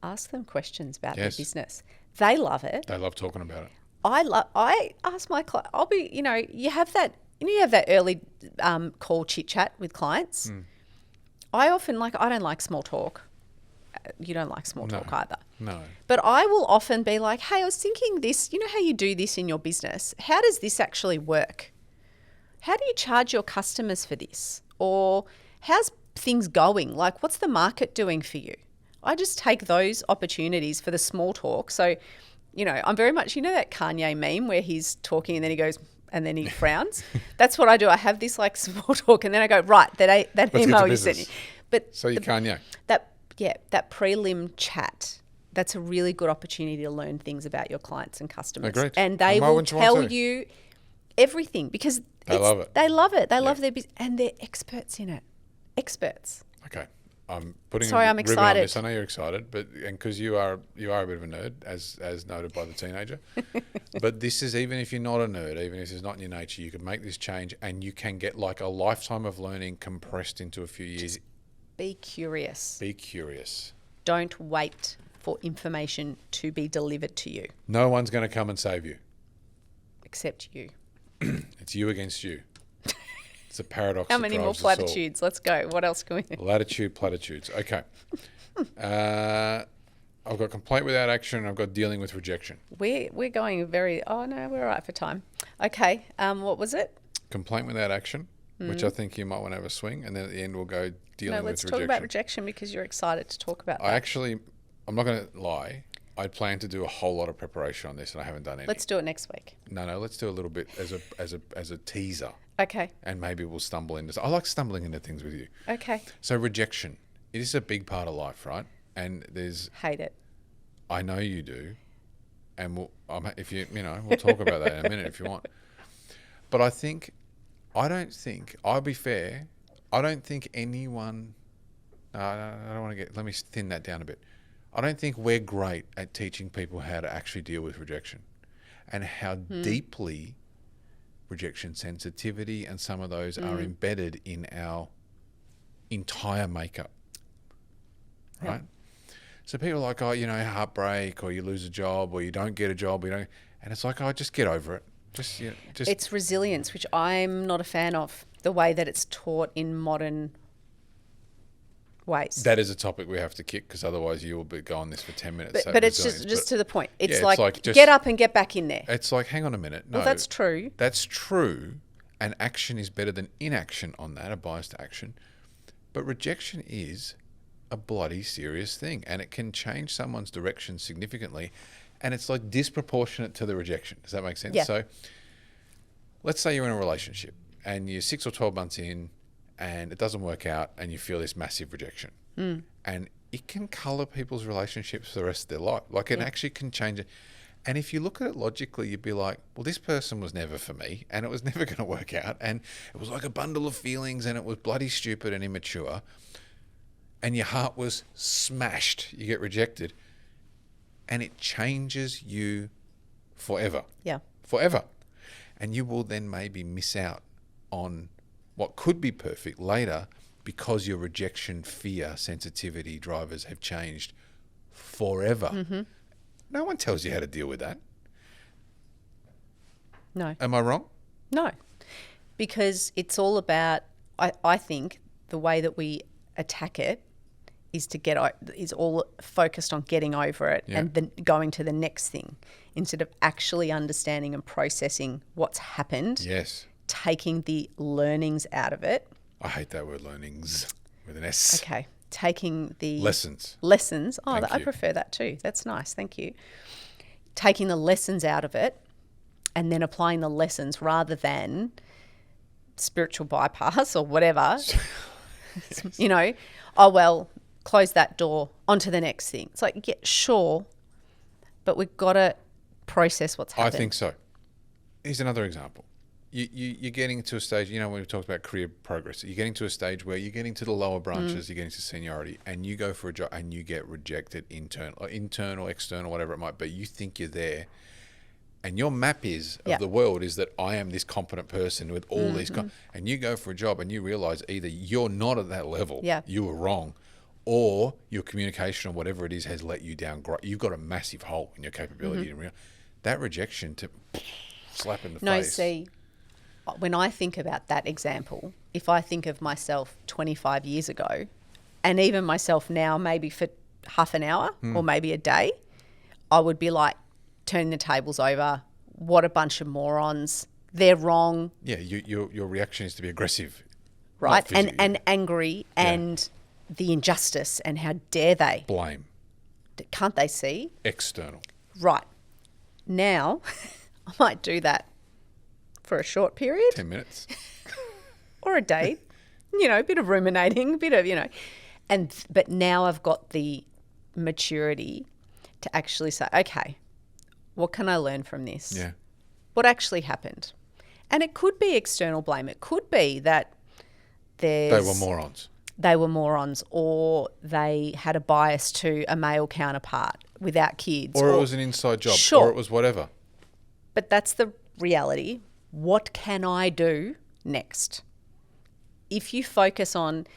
ask them questions about their business. They love it. They love talking about it. I ask my client, you have that early call chit chat with clients. I often I don't like small talk. You don't like small talk either. No. But I will often be like, hey, I was thinking this, you know how you do this in your business? How does this actually work? How do you charge your customers for this? Or how's things going? Like, what's the market doing for you? I just take those opportunities for the small talk. So, I'm very much, that Kanye meme where he's talking and then he goes, and then he frowns. That's what I do. I have this small talk and then I go, right, that email you sent me. But so you Kanye. That prelim chat, that's a really good opportunity to learn things about your clients and customers. Agreed. And they will tell you everything because they love it. They love it. They love their business and they're experts in it. Experts. Okay. I'm putting I'm ribbon excited. on this. I know you're excited, but because you are a bit of a nerd, as noted by the teenager. But this is, even if you're not a nerd, even if it's not in your nature, you can make this change and you can get a lifetime of learning compressed into a few years. Just be curious. Be curious. Don't wait for information to be delivered to you. No one's going to come and save you. Except you. It's you against you. It's a paradox. How many more platitudes? Let's go. What else can we... Latitude, platitudes. Okay. I've got complaint without action and I've got dealing with rejection. We're going very... Oh, no, we're all right for time. Okay. What was it? Complaint without action, which I think you might want to have a swing. And then at the end we'll go dealing with rejection. No, let's talk about rejection because you're excited to talk about that. I'm not going to lie. I plan to do a whole lot of preparation on this and I haven't done any. Let's do it next week. No, let's do a little bit as a teaser. Okay. And maybe we'll stumble into... I like stumbling into things with you. Okay. So rejection. It is a big part of life, right? And there's... Hate it. I know you do. And we'll talk about that in a minute if you want. But I'll be fair, I don't think anyone... I don't want to get... Let me thin that down a bit. I don't think we're great at teaching people how to actually deal with rejection and how deeply rejection sensitivity and some of those are embedded in our entire makeup, right? So people are like, heartbreak, or you lose a job, or you don't get a job, and it's like, just get over it. Just it's resilience, which I'm not a fan of, the way that it's taught in modern ways. That is a topic we have to kick because otherwise you will be going this for 10 minutes. But it's just to the point. It's like get up and get back in there. It's like, hang on a minute. No, well, that's true. That's true. And action is better than inaction on that, a bias to action. But rejection is a bloody serious thing and it can change someone's direction significantly. And it's like disproportionate to the rejection. Does that make sense? Yeah. So let's say you're in a relationship and you're 6 or 12 months in and it doesn't work out and you feel this massive rejection. And it can colour people's relationships for the rest of their life. Like it actually can change it. And if you look at it logically, you'd be like, well, this person was never for me and it was never going to work out. And it was like a bundle of feelings and it was bloody stupid and immature. And your heart was smashed. You get rejected. And it changes you forever. Yeah. Forever. And you will then maybe miss out on what could be perfect later because your rejection, fear, sensitivity drivers have changed forever. No one tells you how to deal with that. No. Am I wrong? No. Because it's all about, I think, the way that we attack it is all focused on getting over it and then going to the next thing instead of actually understanding and processing what's happened. Yes. Taking the learnings out of it. I hate that word, learnings, with an S. Okay. Taking the... Lessons. Oh, I prefer that too. That's nice. Thank you. Taking the lessons out of it and then applying the lessons rather than spiritual bypass or whatever. Close that door, onto the next thing. It's like, yeah, sure, but we've got to process what's happened. I think so. Here's another example. You're getting to a stage, when we talked about career progress, you're getting to a stage where you're getting to the lower branches, you're getting to seniority, and you go for a job and you get rejected internal, external, whatever it might be. You think you're there. And your map of the world is that I am this competent person with all these, and you go for a job and you realize either you're not at that level, you were wrong, or your communication or whatever it is has let you down. You've got a massive hole in your capability. that rejection to slap in the face. No, see, when I think about that example, if I think of myself 25 years ago, and even myself now, maybe for half an hour or maybe a day, I would be like turning the tables over. What a bunch of morons. They're wrong. Yeah, your reaction is to be aggressive. Right, and angry and the injustice and how dare they. Blame. Can't they see? External. Right. Now, I might do that for a short period. 10 minutes. Or a day. A bit of ruminating, a bit of, but now I've got the maturity to actually say, okay, what can I learn from this? Yeah. What actually happened? And it could be external blame. It could be that they were morons, or they had a bias to a male counterpart without kids. Or it was an inside job. Sure. Or it was whatever. But that's the reality. What can I do next? If you focus on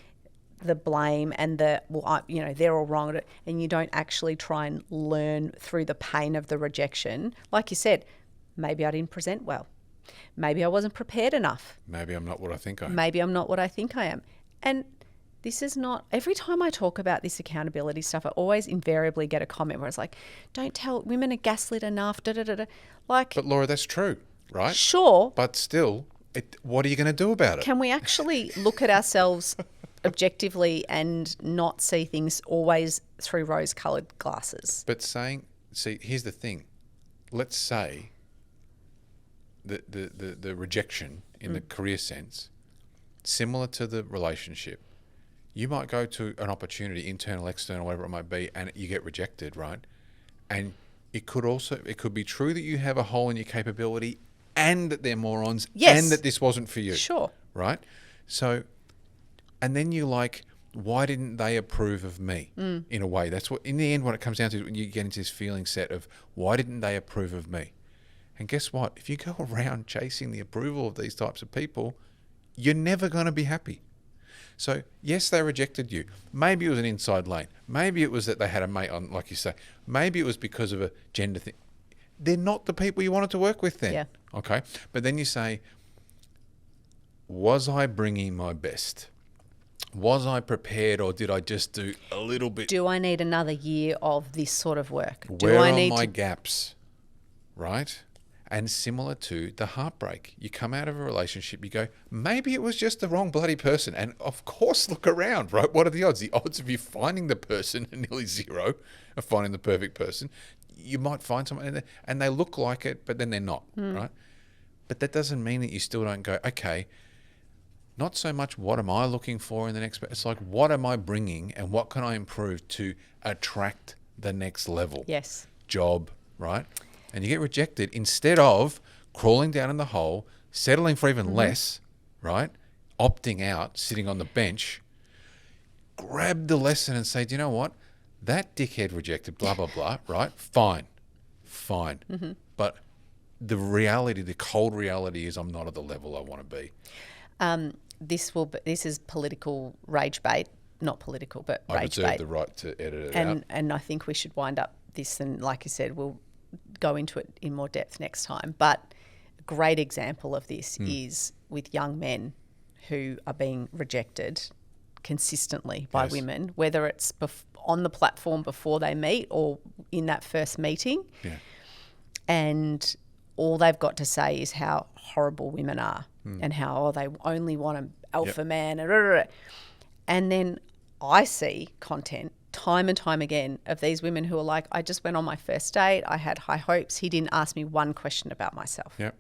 the blame and they're all wrong, and you don't actually try and learn through the pain of the rejection, like you said, maybe I didn't present well. Maybe I wasn't prepared enough. Maybe I'm not what I think I am. Maybe I'm not what I think I am. And this is not, every time I talk about this accountability stuff, I always invariably get a comment where it's like, don't tell, women are gaslit enough, Like, but Laura, that's true, right? Sure. But still, what are you going to do about it? Can we actually look at ourselves objectively and not see things always through rose-coloured glasses? But here's the thing. Let's say the rejection in the career sense, similar to the relationship, you might go to an opportunity, internal, external, whatever it might be, and you get rejected, right? And it could be true that you have a hole in your capability and that they're morons and that this wasn't for you. Sure. Right? So, and then you're like, why didn't they approve of me? In a way, that's what, in the end, what it comes down to, when you get into this feeling set of, why didn't they approve of me? And guess what? If you go around chasing the approval of these types of people, you're never going to be happy. So, yes, they rejected you. Maybe it was an inside lane. Maybe it was that they had a mate on, like you say. Maybe it was because of a gender thing. They're not the people you wanted to work with then. Yeah. Okay? But then you say, was I bringing my best? Was I prepared, or did I just do a little bit? Do I need another year of this sort of work? Where are my gaps? Right? And similar to the heartbreak, you come out of a relationship, you go, maybe it was just the wrong bloody person. And of course, look around, right? What are the odds? The odds of you finding the person are nearly zero, of finding the perfect person. You might find someone and they look like it, but then they're not, right? But that doesn't mean that you still don't go, okay, not so much what am I looking for in the next, it's like, what am I bringing and what can I improve to attract the next level? Yes. Job, right? And you get rejected instead of crawling down in the hole, settling for even less, right? Opting out, sitting on the bench, grab the lesson and say, do you know what? That dickhead rejected, blah, blah, blah, right? Fine. But the reality, the cold reality is I'm not at the level I want to be. This is political rage bait, not political, but rage bait. I reserve the right to edit it out. And I think we should wind up this, and like you said, we'll go into it in more depth next time. But a great example of this is with young men who are being rejected consistently by women, whether it's on the platform before they meet or in that first meeting. Yeah. And all they've got to say is how horrible women are and how they only want an alpha man. And then I see content time and time again of these women who are like, I just went on my first date, I had high hopes, he didn't ask me one question about myself. Yep.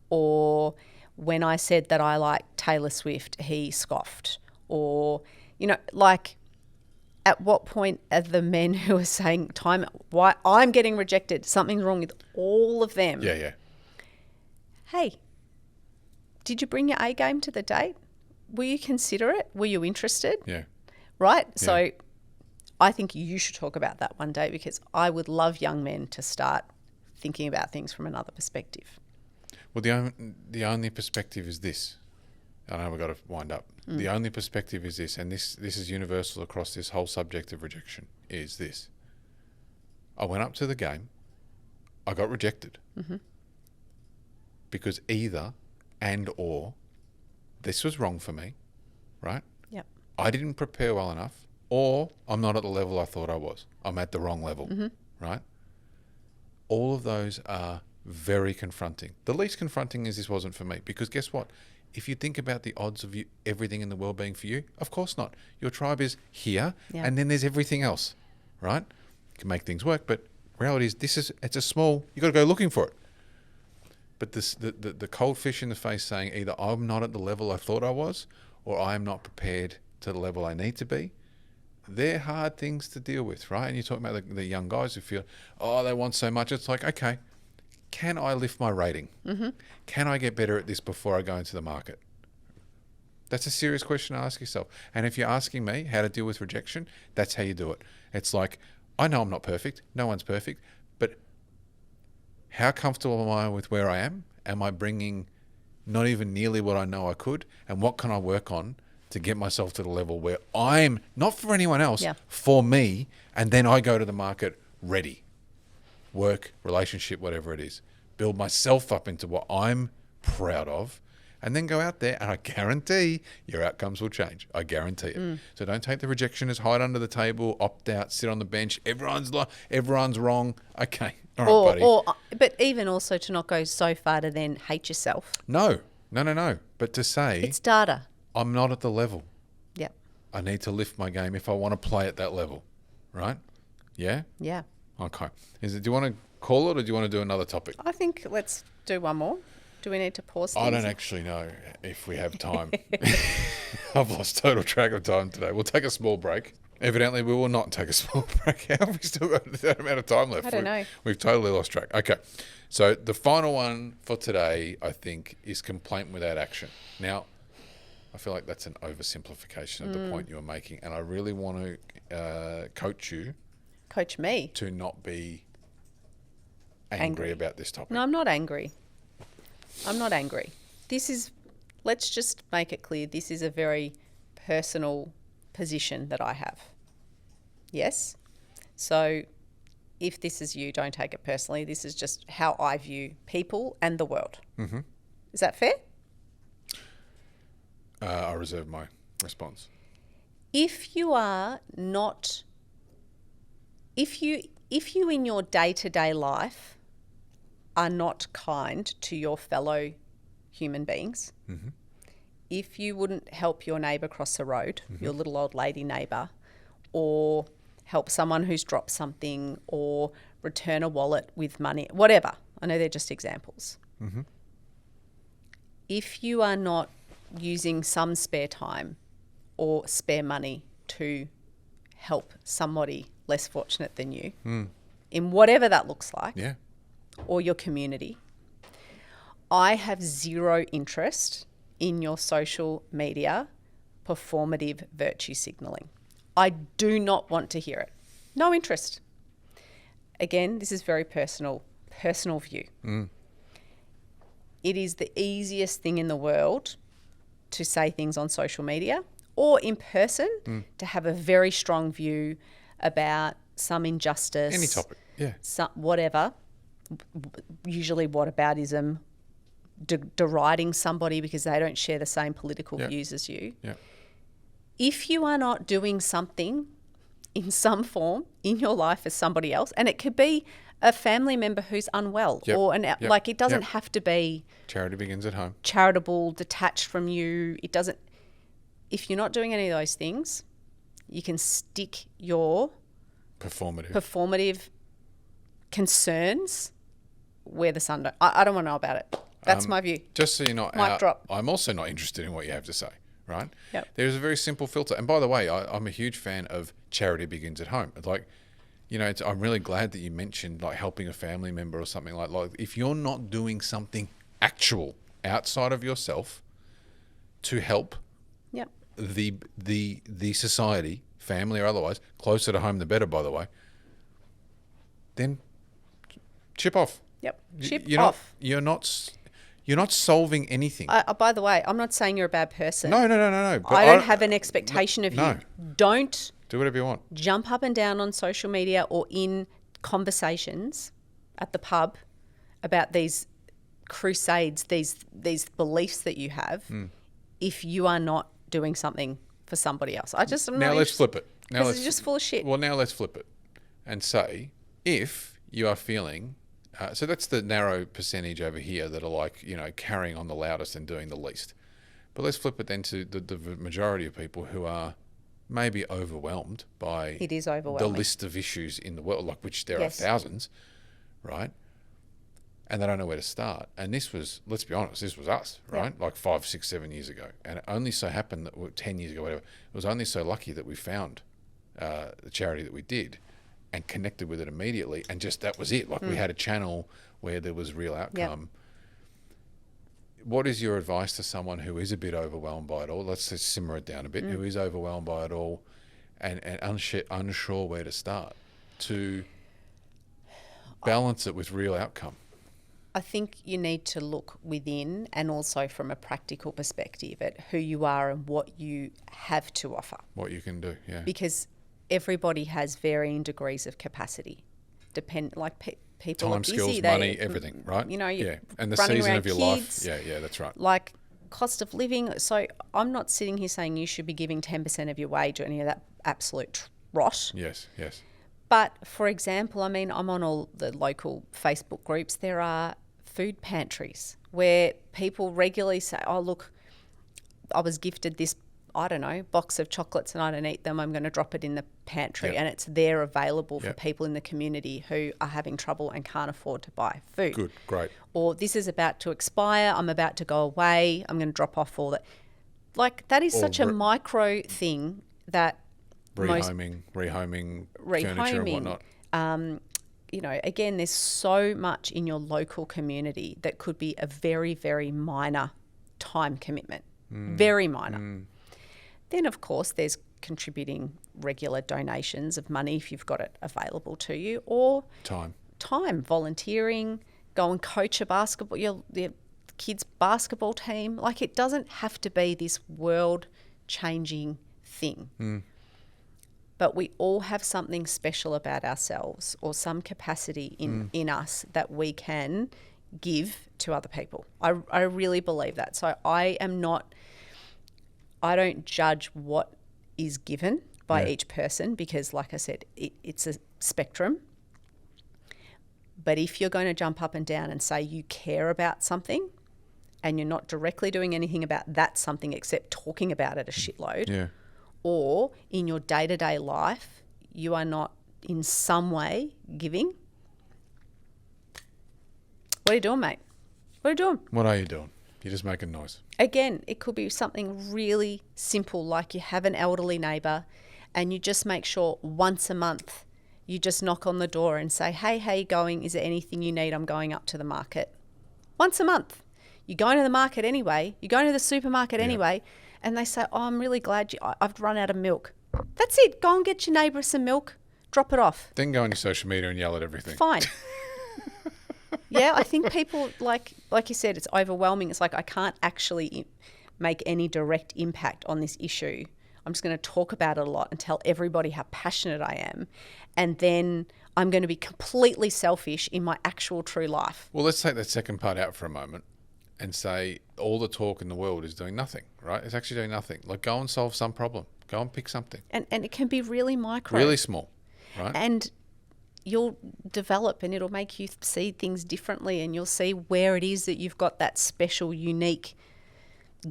Or when I said that I like Taylor Swift, he scoffed. Or, like, at what point are the men who are saying, why I'm getting rejected, something's wrong with all of them. Yeah. Hey, did you bring your A game to the date? Were you considerate? Were you interested? Yeah. Right? Yeah. So I think you should talk about that one day, because I would love young men to start thinking about things from another perspective. Well, the only perspective is this. I know we've got to wind up. The only perspective is this, and this is universal across this whole subject of rejection, is this. I went up to the game. I got rejected. Because either and or this was wrong for me, right? Yep. I didn't prepare well enough, or I'm not at the level I thought I was. I'm at the wrong level, right? All of those are very confronting. The least confronting is this wasn't for me, because guess what? If you think about the odds of everything in the world being for you, of course not. Your tribe is here, and then there's everything else, right? You can make things work, but reality is it's a small, you got to go looking for it. But the cold fish in the face saying either I'm not at the level I thought I was, or I am not prepared to the level I need to be, they're hard things to deal with, right? And you're talking about the young guys who feel, they want so much. It's like, okay, can I lift my rating? Can I get better at this before I go into the market? That's a serious question to ask yourself. And if you're asking me how to deal with rejection, that's how you do it. It's like, I know I'm not perfect. No one's perfect. But how comfortable am I with where I am? Am I bringing not even nearly what I know I could? And what can I work on to get myself to the level where I'm, not for anyone else, for me, and then I go to the market ready. Work, relationship, whatever it is. Build myself up into what I'm proud of, and then go out there, and I guarantee your outcomes will change. I guarantee it. So don't take the rejection as hide under the table, opt out, sit on the bench. Everyone's wrong. Okay. All right, buddy. But even also to not go so far to then hate yourself. No. But to say... It's data. I'm not at the level. Yep. I need to lift my game if I want to play at that level. Right? Yeah? Yeah. Okay. Do you want to call it, or do you want to do another topic? I think let's do one more. Do we need to pause things? I don't actually know if we have time. I've lost total track of time today. We'll take a small break. Evidently, we will not take a small break. How have we still got that amount of time left? I don't know. We've totally lost track. Okay. So the final one for today, I think, is complaint without action. Now, I feel like that's an oversimplification of the point you were making, and I really want to coach you. Coach me? To not be angry about this topic. No, I'm not angry. Let's just make it clear, this is a very personal position that I have. Yes? So if this is you, don't take it personally. This is just how I view people and the world. Is that fair? I reserve my response. If you are not... If you in your day-to-day life are not kind to your fellow human beings, if you wouldn't help your neighbour cross the road, your little old lady neighbour, or help someone who's dropped something, or return a wallet with money, whatever. I know they're just examples. If you are not using some spare time or spare money to help somebody less fortunate than you, in whatever that looks like, or your community, I have zero interest in your social media performative virtue signalling. I do not want to hear it. No interest. Again, this is very personal view. It is the easiest thing in the world to say things on social media or in person to have a very strong view about some injustice. Any topic, whatever. Usually whataboutism, deriding somebody because they don't share the same political views as you. If you are not doing something in some form in your life as somebody else, and it could be a family member who's unwell or like it doesn't have to be... Charity begins at home. Charitable, detached from you. It doesn't... If you're not doing any of those things, you can stick your... Performative concerns where the sun don't... I don't want to know about it. That's my view. Just so you're not Mic drop. I'm also not interested in what you have to say, right? Yep. There's a very simple filter. And by the way, I'm a huge fan of charity begins at home. It's like, I'm really glad that you mentioned like helping a family member or something like if you're not doing something actual outside of yourself to help the society, family or otherwise, closer to home the better, by the way, then chip off. Chip off. You're not solving anything. By the way, I'm not saying you're a bad person. No. But I don't have an expectation of you. Don't do whatever you want. Jump up and down on social media or in conversations at the pub about these crusades, these beliefs that you have, if you are not doing something for somebody else. Let's flip it. Because it's just full of shit. Well, now let's flip it and say, if you are feeling, so that's the narrow percentage over here that are like, carrying on the loudest and doing the least. But let's flip it then to the majority of people who are maybe overwhelmed by it is overwhelming. The list of issues in the world, like which there are thousands, right? And they don't know where to start. And this was, let's be honest, this was us, right? Like 5, 6, 7 years ago. And it only so happened that 10 years ago, whatever, it was only so lucky that we found the charity that we did and connected with it immediately. And just that was it. Like we had a channel where there was real outcome. What is your advice to someone who is a bit overwhelmed by it all? Let's just simmer it down a bit. Who is overwhelmed by it all and unsure where to start to balance it with real outcome? I think you need to look within and also from a practical perspective at who you are and what you have to offer. What you can do, yeah. Because everybody has varying degrees of capacity. People time, are busy, skills, money, everything, right? And the season of your kids, life. Yeah, that's right. Like cost of living. So I'm not sitting here saying you should be giving 10% of your wage or any of that absolute rot. Yes. But for example, I mean, I'm on all the local Facebook groups. There are food pantries where people regularly say, oh, look, I was gifted this, I don't know, box of chocolates and I don't eat them. I'm going to drop it in the pantry. And it's there available for people in the community who are having trouble and can't afford to buy food. Good, great. Or this is about to expire. I'm about to go away. I'm going to drop off all that. Like that is such a micro thing that rehoming furniture and whatnot. Again, there's so much in your local community that could be a very, very minor time commitment. Very minor. Then, of course, there's contributing regular donations of money if you've got it available to you, or time, volunteering, go and coach a basketball, your kids' basketball team. Like it doesn't have to be this world-changing thing. But we all have something special about ourselves or some capacity in us that we can give to other people. I really believe that. So I don't judge what is given by each person because, like I said, it's a spectrum. But if you're going to jump up and down and say you care about something and you're not directly doing anything about that something except talking about it a shitload, or in your day-to-day life, you are not in some way giving. What are you doing, mate? What are you doing? What are you doing? You're just making noise. Again, it could be something really simple, like you have an elderly neighbour and you just make sure once a month you just knock on the door and say, hey, how you going? Is there anything you need? I'm going up to the market. Once a month. You're going to the market anyway. You're going to the supermarket anyway. And they say, oh, I'm really glad I've run out of milk. That's it. Go and get your neighbour some milk. Drop it off. Then go on your social media and yell at everything. Fine. I think people, like you said, it's overwhelming. It's like I can't actually make any direct impact on this issue. I'm just going to talk about it a lot and tell everybody how passionate I am. And then I'm going to be completely selfish in my actual true life. Well, let's take that second part out for a moment and say all the talk in the world is doing nothing, right? It's actually doing nothing. Like go and solve some problem. Go and pick something. And it can be really micro. Really small, right? And you'll develop and it'll make you see things differently and you'll see where it is that you've got that special, unique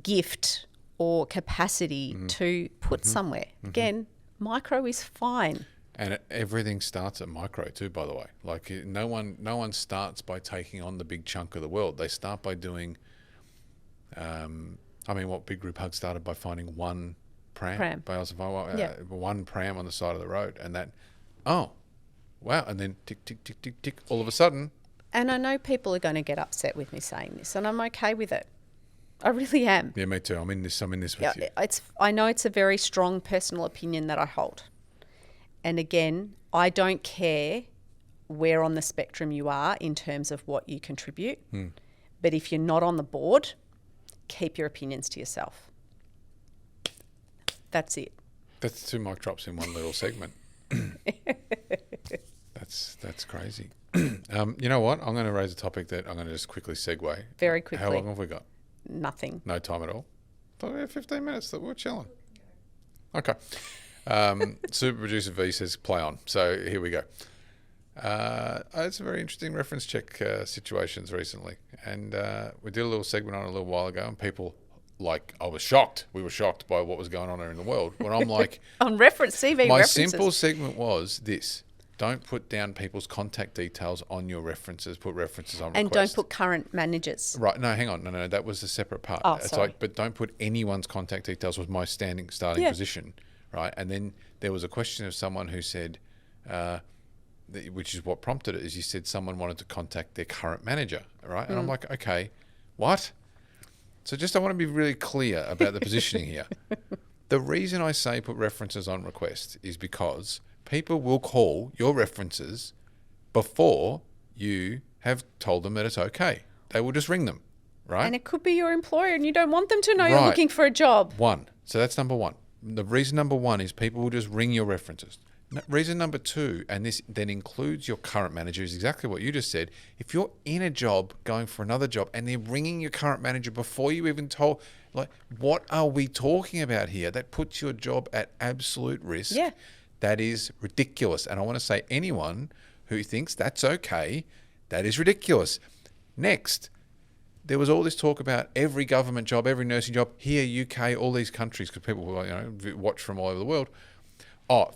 gift or capacity to put somewhere. Again, micro is fine. And everything starts at micro too, by the way. Like no one starts by taking on the big chunk of the world. They start by doing, what Big Group Hug started by finding one pram. One pram on the side of the road. And that, oh, wow. And then tick, tick, tick, tick, tick, all of a sudden. And I know people are going to get upset with me saying this and I'm okay with it. I really am. Yeah, me too. I'm in this with you. I know it's a very strong personal opinion that I hold. And again, I don't care where on the spectrum you are in terms of what you contribute. But if you're not on the board, keep your opinions to yourself. That's it. That's 2 mic drops in one little segment. That's That's crazy. You know what? I'm going to raise a topic that I'm going to just quickly segue. Very quickly. How long have we got? Nothing. No time at all? Thought we had 15 minutes that we're chilling. Okay. Super Producer V says play on. So here we go. It's a very interesting reference check situations recently. And we did a little segment on it a little while ago, and people, like, I was shocked. We were shocked by what was going on there in the world. When I'm like... on reference, CV my references. simple segment was this. Don't put down people's contact details on your references. Put references on request. And don't put current managers. Right. No, hang on. No. That was a separate part. Oh, it's sorry. like, but don't put anyone's contact details was my starting position. Right. And then there was a question of someone who said, which is what prompted it, is you said someone wanted to contact their current manager. Right. And I'm like, okay, what? So I want to be really clear about the positioning here. The reason I say put references on request is because people will call your references before you have told them that it's okay. They will just ring them, right? And it could be your employer and you don't want them to know you're looking for a job. One. So that's number one. The reason number one is people will just ring your references. Reason number two, and this then includes your current manager, is exactly what you just said. If you're in a job going for another job and they're ringing your current manager before you even told, like, what are we talking about here? That puts your job at absolute risk. Yeah. That is ridiculous. And I want to say anyone who thinks that's okay, that is ridiculous. Next, there was all this talk about every government job, every nursing job, here, UK, all these countries, because people watch from all over the world.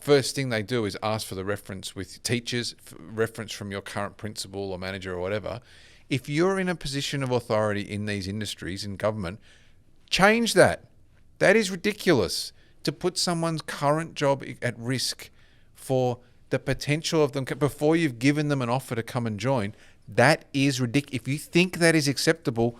First thing they do is ask for the reference with teachers, reference from your current principal or manager or whatever. If you're in a position of authority in these industries, in government, change that. That is ridiculous. To put someone's current job at risk for the potential of them before you've given them an offer to come and join, that is ridiculous. If you think that is acceptable,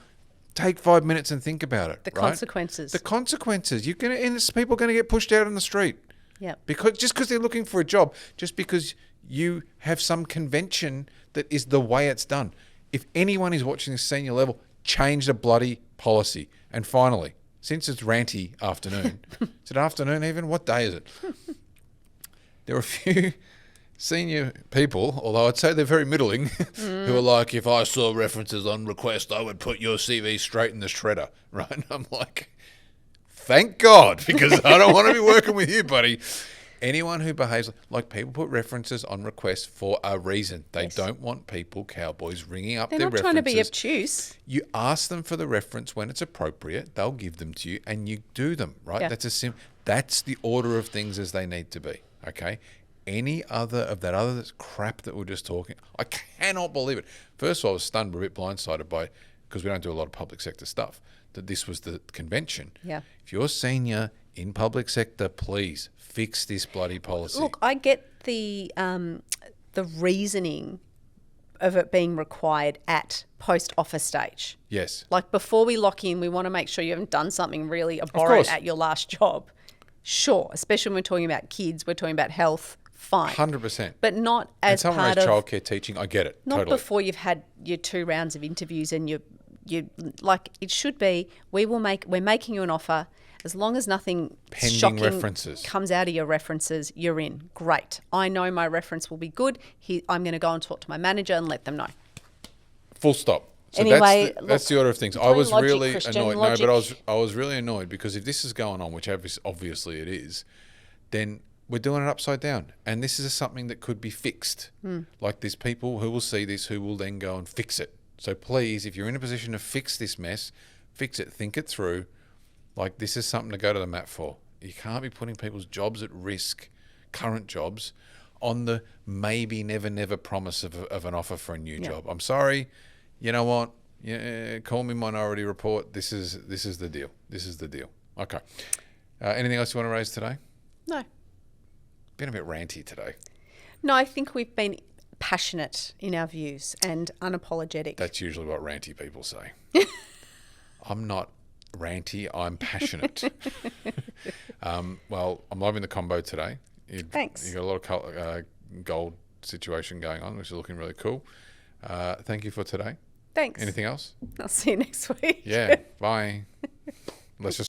take 5 minutes and think about it. The consequences. The consequences. People are going to get pushed out on the street. Yeah. Because they're looking for a job, just because you have some convention that is the way it's done. If anyone is watching this senior level, change the bloody policy. And finally, since it's ranty afternoon, is it afternoon even? What day is it? There are a few senior people, although I'd say they're very middling, who are like, if I saw references on request, I would put your CV straight in the shredder, right? And I'm like, thank God, because I don't want to be working with you, buddy. Anyone who behaves like people put references on request for a reason. They don't want people, cowboys, ringing up their references. They're not trying to be obtuse. You ask them for the reference when it's appropriate. They'll give them to you, and you do them, right? Yeah. That's the order of things as they need to be, okay? Any other crap that we're just talking, I cannot believe it. First of all, I was stunned, a bit blindsided by, because we don't do a lot of public sector stuff, that this was the convention. Yeah. If you're senior in public sector, please fix this bloody policy. Look, I get the reasoning of it being required at post offer stage. Yes. Like before we lock in, we want to make sure you haven't done something really abhorrent at your last job. Sure, especially when we're talking about kids, we're talking about health, fine. 100%. But not as part of... And someone childcare teaching, I get it, not totally. before you've had your 2 rounds of interviews and you like, it should be, we're making you an offer. As long as nothing pending shocking references comes out of your references, you're in. Great. I know my reference will be good. I'm going to go and talk to my manager and let them know. Full stop. So anyway, that's the order of things. I was really annoyed. Logic. No, but I was really annoyed because if this is going on, which obviously it is, then we're doing it upside down. And this is something that could be fixed. Like there's people who will see this who will then go and fix it. So please, if you're in a position to fix this mess, fix it. Think it through. Like, this is something to go to the mat for. You can't be putting people's jobs at risk, current jobs, on the maybe never promise of an offer for a new job. I'm sorry. You know what? Call me Minority Report. This is the deal. This is the deal. Okay. Anything else you want to raise today? No. Been a bit ranty today. No, I think we've been passionate in our views and unapologetic. That's usually what ranty people say. I'm not ranty, I'm passionate. Well, I'm loving the combo today. Thanks. You got a lot of gold situation going on, which is looking really cool. Thank you for today. Thanks. Anything else? I'll see you next week. Yeah, bye. Let's just